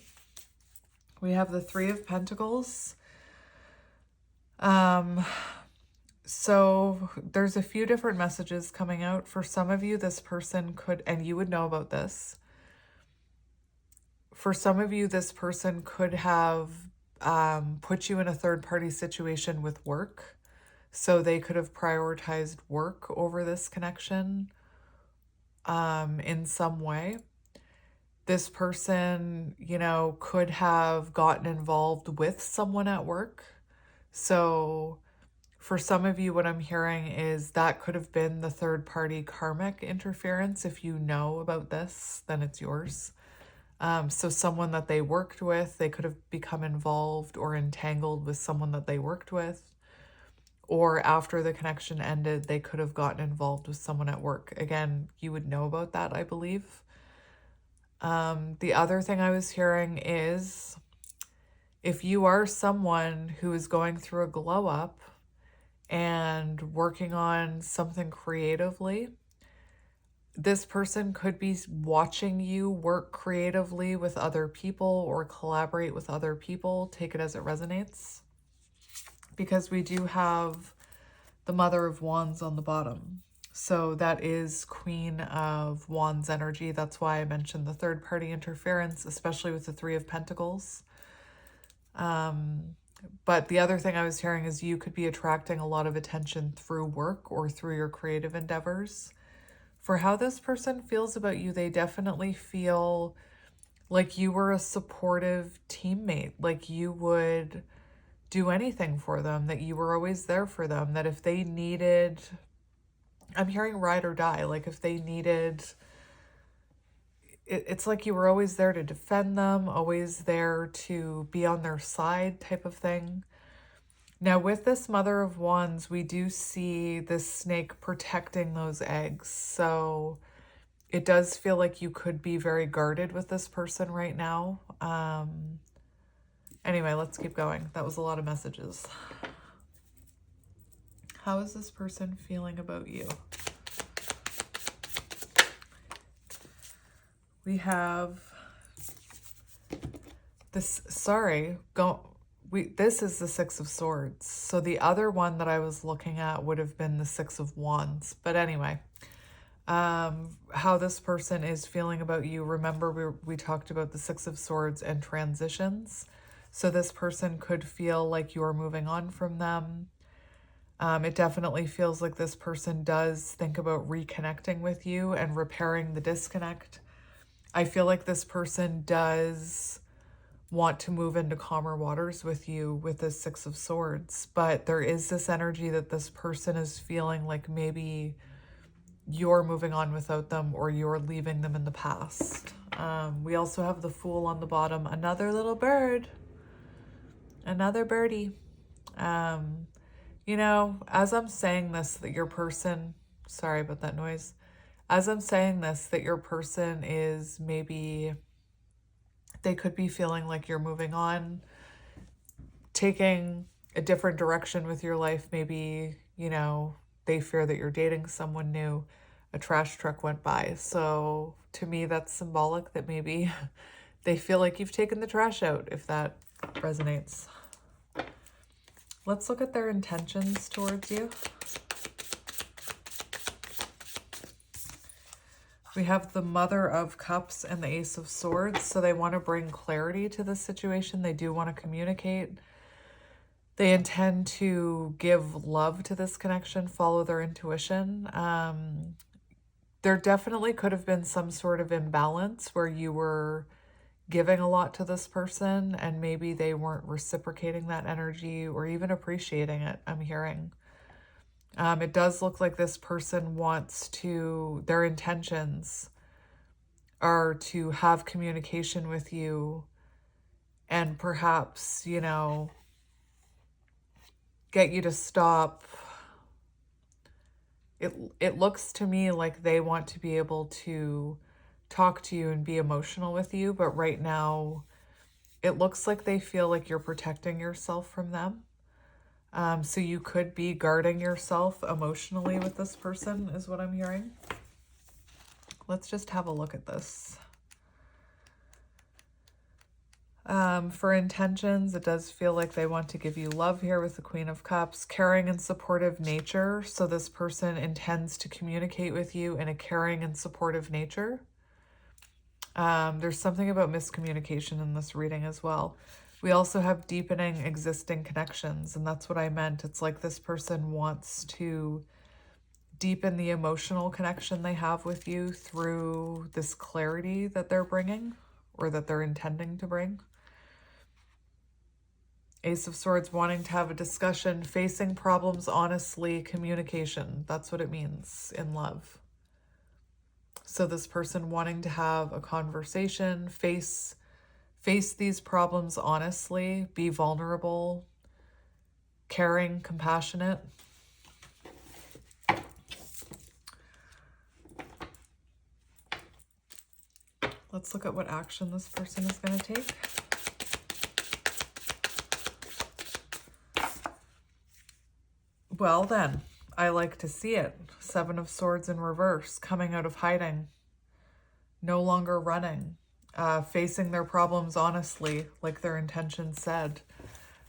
We have the Three of Pentacles. So there's a few different messages coming out. For some of you, this person could, and you would know about this. For some of you, this person could have put you in a third-party situation with work. So they could have prioritized work over this connection in some way. This person, you know, could have gotten involved with someone at work. So for some of you, what I'm hearing is that could have been the third-party karmic interference. If you know about this, then it's yours. So someone that they worked with, they could have become involved or entangled with someone that they worked with. Or after the connection ended, they could have gotten involved with someone at work. Again, you would know about that, I believe. The other thing I was hearing is, if you are someone who is going through a glow up and working on something creatively, this person could be watching you work creatively with other people or collaborate with other people. Take it as it resonates. Because we do have the Mother of Wands on the bottom. So that is Queen of Wands energy. That's why I mentioned the third party interference, especially with the Three of Pentacles. But the other thing I was hearing is you could be attracting a lot of attention through work or through your creative endeavors. For how this person feels about you, they definitely feel like you were a supportive teammate, like you would do anything for them, that you were always there for them, that if they needed, I'm hearing ride or die, like if they needed, it's like you were always there to defend them, always there to be on their side type of thing. Now with this Mother of Wands, we do see this snake protecting those eggs. So it does feel like you could be very guarded with this person right now. Anyway, let's keep going. That was a lot of messages. How is this person feeling about you? We have this, this is the Six of Swords. So the other one that I was looking at would have been the Six of Wands. But anyway, how this person is feeling about you. Remember, we talked about the Six of Swords and transitions. So this person could feel like you're moving on from them. It definitely feels like this person does think about reconnecting with you and repairing the disconnect. I feel like this person does want to move into calmer waters with you with this Six of Swords, but there is this energy that this person is feeling like maybe you're moving on without them or you're leaving them in the past. We also have the Fool on the bottom, another little bird, another birdie. You know, as I'm saying this, that your person, sorry about that noise. As I'm saying this, that your person is maybe They could be feeling like you're moving on, taking a different direction with your life. Maybe, you know, they fear that you're dating someone new. A trash truck went by. So to me, that's symbolic that maybe they feel like you've taken the trash out, if that resonates. Let's look at their intentions towards you. We have the Mother of Cups and the Ace of Swords. So they want to bring clarity to this situation. They do want to communicate. They intend to give love to this connection, follow their intuition. There definitely could have been some sort of imbalance where you were giving a lot to this person and maybe they weren't reciprocating that energy or even appreciating it, I'm hearing. It does look like this person wants to, their intentions are to have communication with you and perhaps, you know, get you to stop. It looks to me like they want to be able to talk to you and be emotional with you, but right now it looks like they feel like you're protecting yourself from them. So you could be guarding yourself emotionally with this person is what I'm hearing. Let's just have a look at this. For intentions, it does feel like they want to give you love here with the Queen of Cups. Caring and supportive nature. So this person intends to communicate with you in a caring and supportive nature. There's something about miscommunication in this reading as well. We also have deepening existing connections, and that's what I meant. It's like this person wants to deepen the emotional connection they have with you through this clarity that they're bringing or that they're intending to bring. Ace of Swords, wanting to have a discussion, facing problems honestly, communication. That's what it means in love. So this person wanting to have a conversation, face these problems honestly, be vulnerable, caring, compassionate. Let's look at what action this person is going to take. Well then, I like to see it. Seven of Swords in reverse, coming out of hiding, no longer running, facing their problems honestly, like their intention said,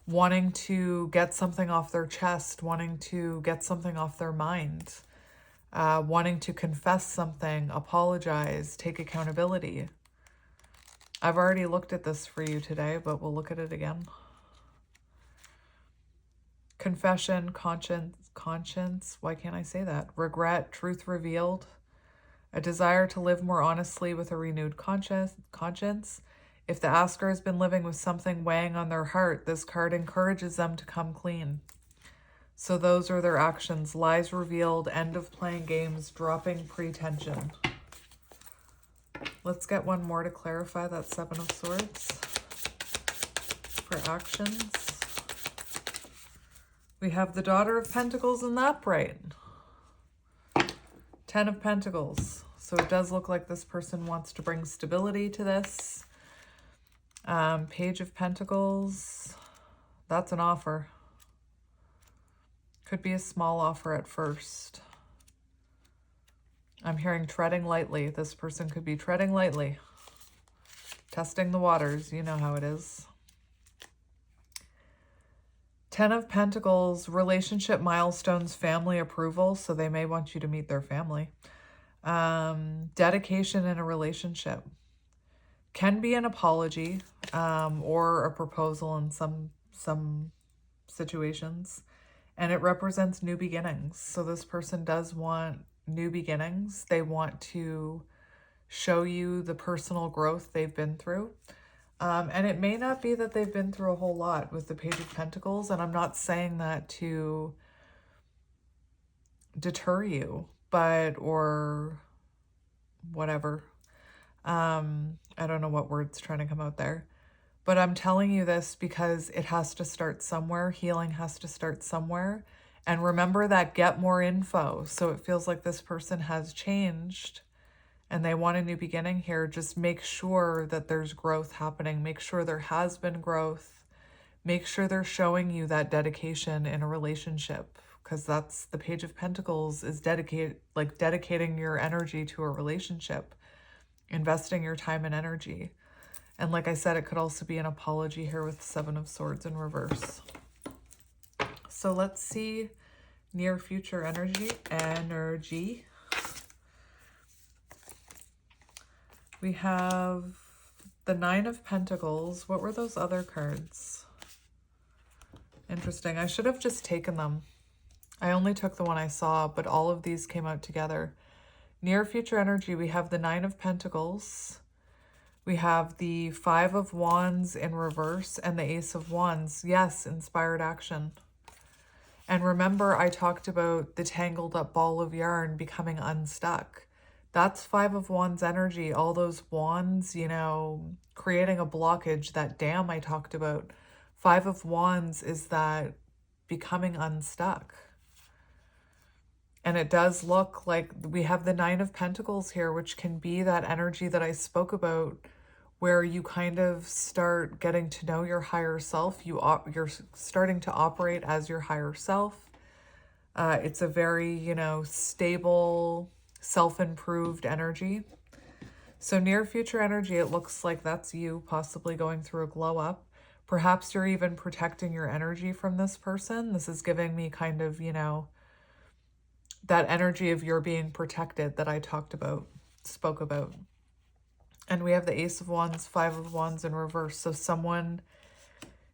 wanting to get something off their chest, wanting to get something off their mind, wanting to confess something, apologize, take accountability. I've already looked at this for you today, but we'll look at it again. Confession, conscience, why can't I say that? Regret, truth revealed, a desire to live more honestly with a renewed conscience. If the asker has been living with something weighing on their heart, this card encourages them to come clean. So those are their actions. Lies revealed, end of playing games, dropping pretension. Let's get one more to clarify that Seven of Swords for actions. We have the Daughter of Pentacles in the upright. Ten of Pentacles. So it does look like this person wants to bring stability to this. Page of Pentacles. That's an offer. Could be a small offer at first. I'm hearing treading lightly. This person could be treading lightly. Testing the waters. You know how it is. Ten of Pentacles, relationship milestones, family approval. So they may want you to meet their family. Dedication in a relationship. Can be an apology or a proposal in some situations. And it represents new beginnings. So this person does want new beginnings. They want to show you the personal growth they've been through. And it may not be that they've been through a whole lot with the Page of Pentacles. And I'm not saying that to deter you, or whatever. I don't know what word's trying to come out there. But I'm telling you this because it has to start somewhere. Healing has to start somewhere. And remember that get more info. So it feels like this person has changed and they want a new beginning here, just make sure that there's growth happening. Make sure there has been growth. Make sure they're showing you that dedication in a relationship, because that's the Page of Pentacles, is dedicating your energy to a relationship, investing your time and energy. And like I said, it could also be an apology here with Seven of Swords in reverse. So let's see near future energy. We have the Nine of Pentacles. What were those other cards? Interesting. I should have just taken them. I only took the one I saw, but all of these came out together. Near future energy, we have the Nine of Pentacles. We have the Five of Wands in reverse and the Ace of Wands. Yes, inspired action. And remember, I talked about the tangled up ball of yarn becoming unstuck. That's Five of Wands energy. All those wands, you know, creating a blockage, that dam I talked about. Five of Wands is that becoming unstuck. And it does look like we have the Nine of Pentacles here, which can be that energy that I spoke about, where you kind of start getting to know your higher self. You're starting to operate as your higher self. It's a very, you know, stable, self-improved energy. So near future energy, it looks like that's you possibly going through a glow up. Perhaps you're even protecting your energy from this person. This is giving me kind of, you know, that energy of you're being protected that I spoke about. And we have the Ace of Wands, Five of Wands in reverse. So someone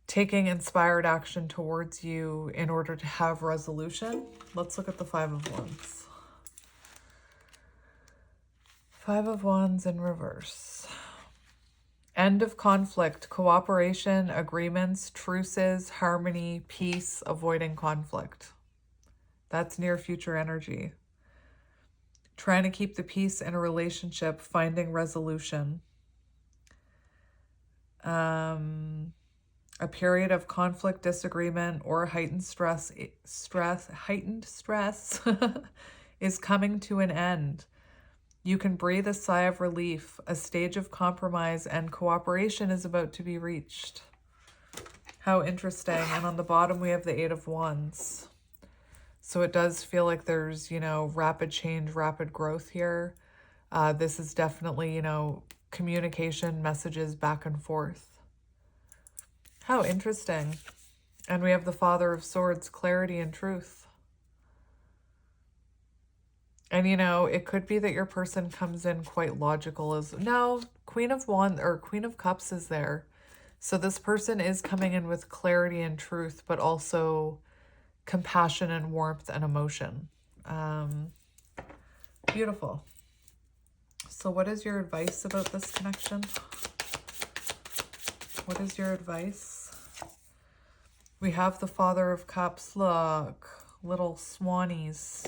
taking inspired action towards you in order to have resolution. Let's look at the Five of Wands. Five of Wands in reverse. End of conflict, cooperation, agreements, truces, harmony, peace, avoiding conflict. That's near future energy. Trying to keep the peace in a relationship, finding resolution. A period of conflict, disagreement, or heightened stress is coming to an end. You can breathe a sigh of relief. A stage of compromise and cooperation is about to be reached. How interesting. And on the bottom, we have the Eight of Wands. So it does feel like there's, you know, rapid change, rapid growth here. This is definitely, you know, communication, messages back and forth. How interesting. And we have the Father of Swords, clarity and truth. And, you know, it could be that your person comes in quite logical as, no, Queen of Wands or Queen of Cups is there. So this person is coming in with clarity and truth, but also compassion and warmth and emotion. Beautiful. So what is your advice about this connection? What is your advice? We have the Father of Cups. Look, little swannies.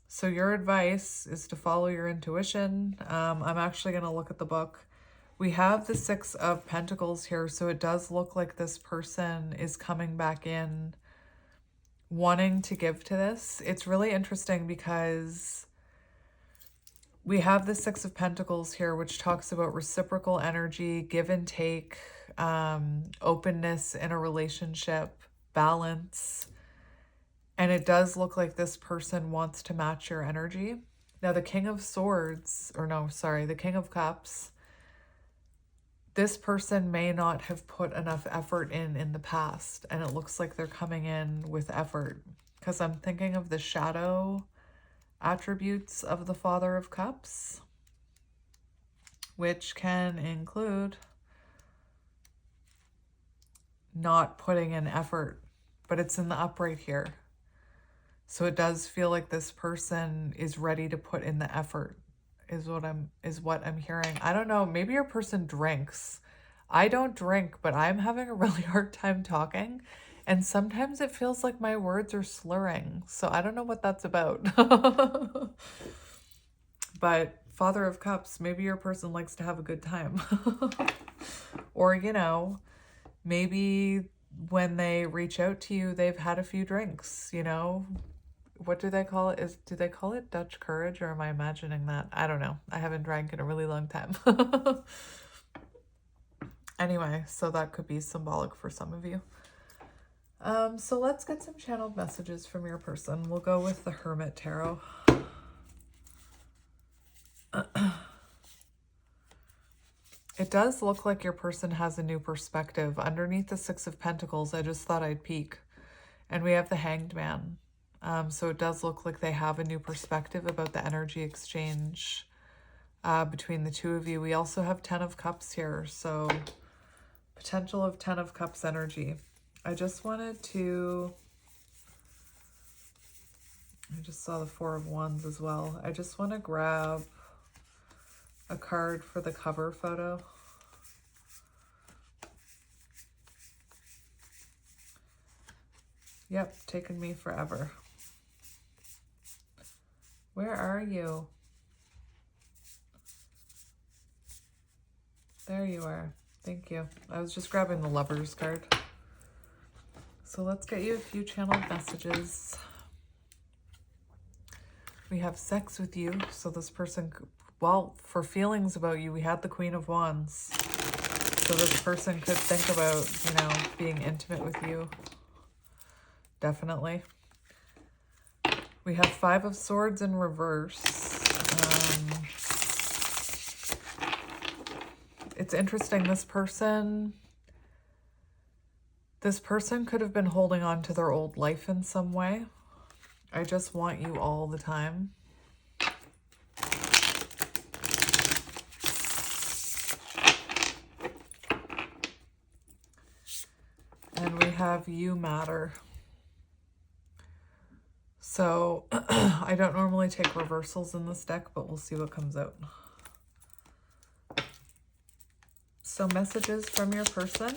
So your advice is to follow your intuition. I'm actually going to look at the book. We have the Six of Pentacles here, so it does look like this person is coming back in, wanting to give to this. It's really interesting because we have the Six of Pentacles here, which talks about reciprocal energy, give and take, openness in a relationship, balance. And it does look like this person wants to match your energy. Now, the King of Swords, or no, sorry, the King of Cups, this person may not have put enough effort in the past, and it looks like they're coming in with effort, because I'm thinking of the shadow attributes of the Father of Cups, which can include not putting in effort, but it's in the upright here. So it does feel like this person is ready to put in the effort, is what I'm hearing. I don't know, maybe your person drinks. I don't drink, but I'm having a really hard time talking, and sometimes it feels like my words are slurring. So I don't know what that's about. But Father of Cups, maybe your person likes to have a good time. Or, you know, maybe when they reach out to you, they've had a few drinks, you know, what do they call it? Do they call it Dutch courage, or am I imagining that? I don't know. I haven't drank in a really long time. Anyway, so that could be symbolic for some of you. So let's get some channeled messages from your person. We'll go with the Hermit Tarot. It does look like your person has a new perspective. Underneath the Six of Pentacles, I just thought I'd peek. And we have the Hanged Man. So it does look like they have a new perspective about the energy exchange between the two of you. We also have 10 of Cups here. So potential of 10 of Cups energy. I just saw the Four of Wands as well. I just want to grab a card for the cover photo. Yep, taken me forever. Where are you? There you are. Thank you. I was just grabbing the Lovers card. So let's get you a few channeled messages. We have sex with you. So this person, well, for feelings about you, we had the Queen of Wands. So this person could think about, you know, being intimate with you. Definitely. We have Five of Swords in reverse. It's interesting. This person could have been holding on to their old life in some way. I just want you all the time. And we have You Matter. So I don't normally take reversals in this deck, but we'll see what comes out. So messages from your person.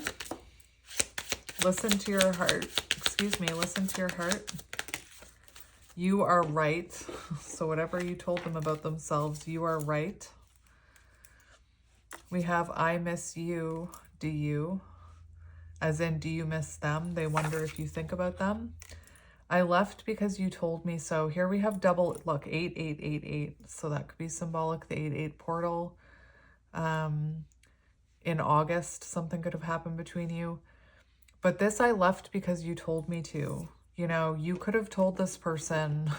Listen to your heart. Excuse me, listen to your heart. You are right. So whatever you told them about themselves, you are right. We have I miss you. Do you? As in, do you miss them? They wonder if you think about them. I left because you told me so. Here we have double, look, 8888. So that could be symbolic, the 88 portal. In August, something could have happened between you. But this, I left because you told me to. You know, you could have told this person,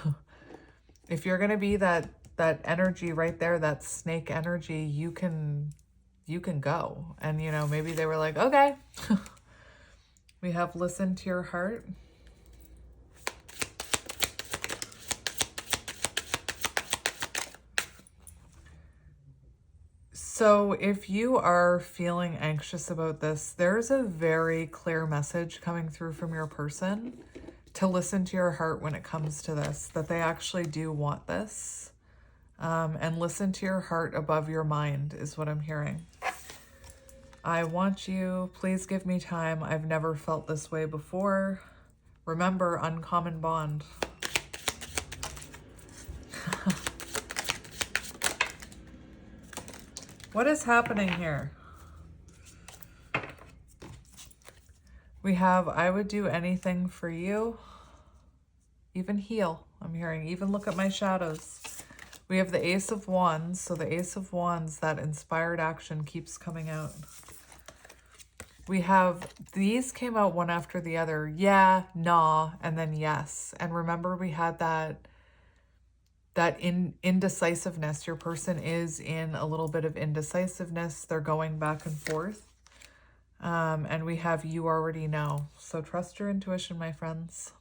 if you're going to be that energy right there, that snake energy, you can go. And, you know, maybe they were like, okay. We have listen to your heart. So if you are feeling anxious about this, there's a very clear message coming through from your person to listen to your heart when it comes to this, that they actually do want this. And listen to your heart above your mind is what I'm hearing. I want you. Please give me time. I've never felt this way before. Remember, uncommon bond. What is happening here? We have, I would do anything for you. Even heal, I'm hearing. Even look at my shadows. We have the Ace of Wands. So the Ace of Wands, that inspired action keeps coming out. We have, these came out one after the other. Yeah, nah, and then yes. And remember, we had that indecisiveness. Your person is in a little bit of indecisiveness. They're going back and forth. And we have you already know. So trust your intuition, my friends.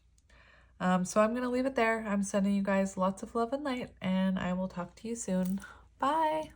So I'm going to leave it there. I'm sending you guys lots of love and light, and I will talk to you soon. Bye.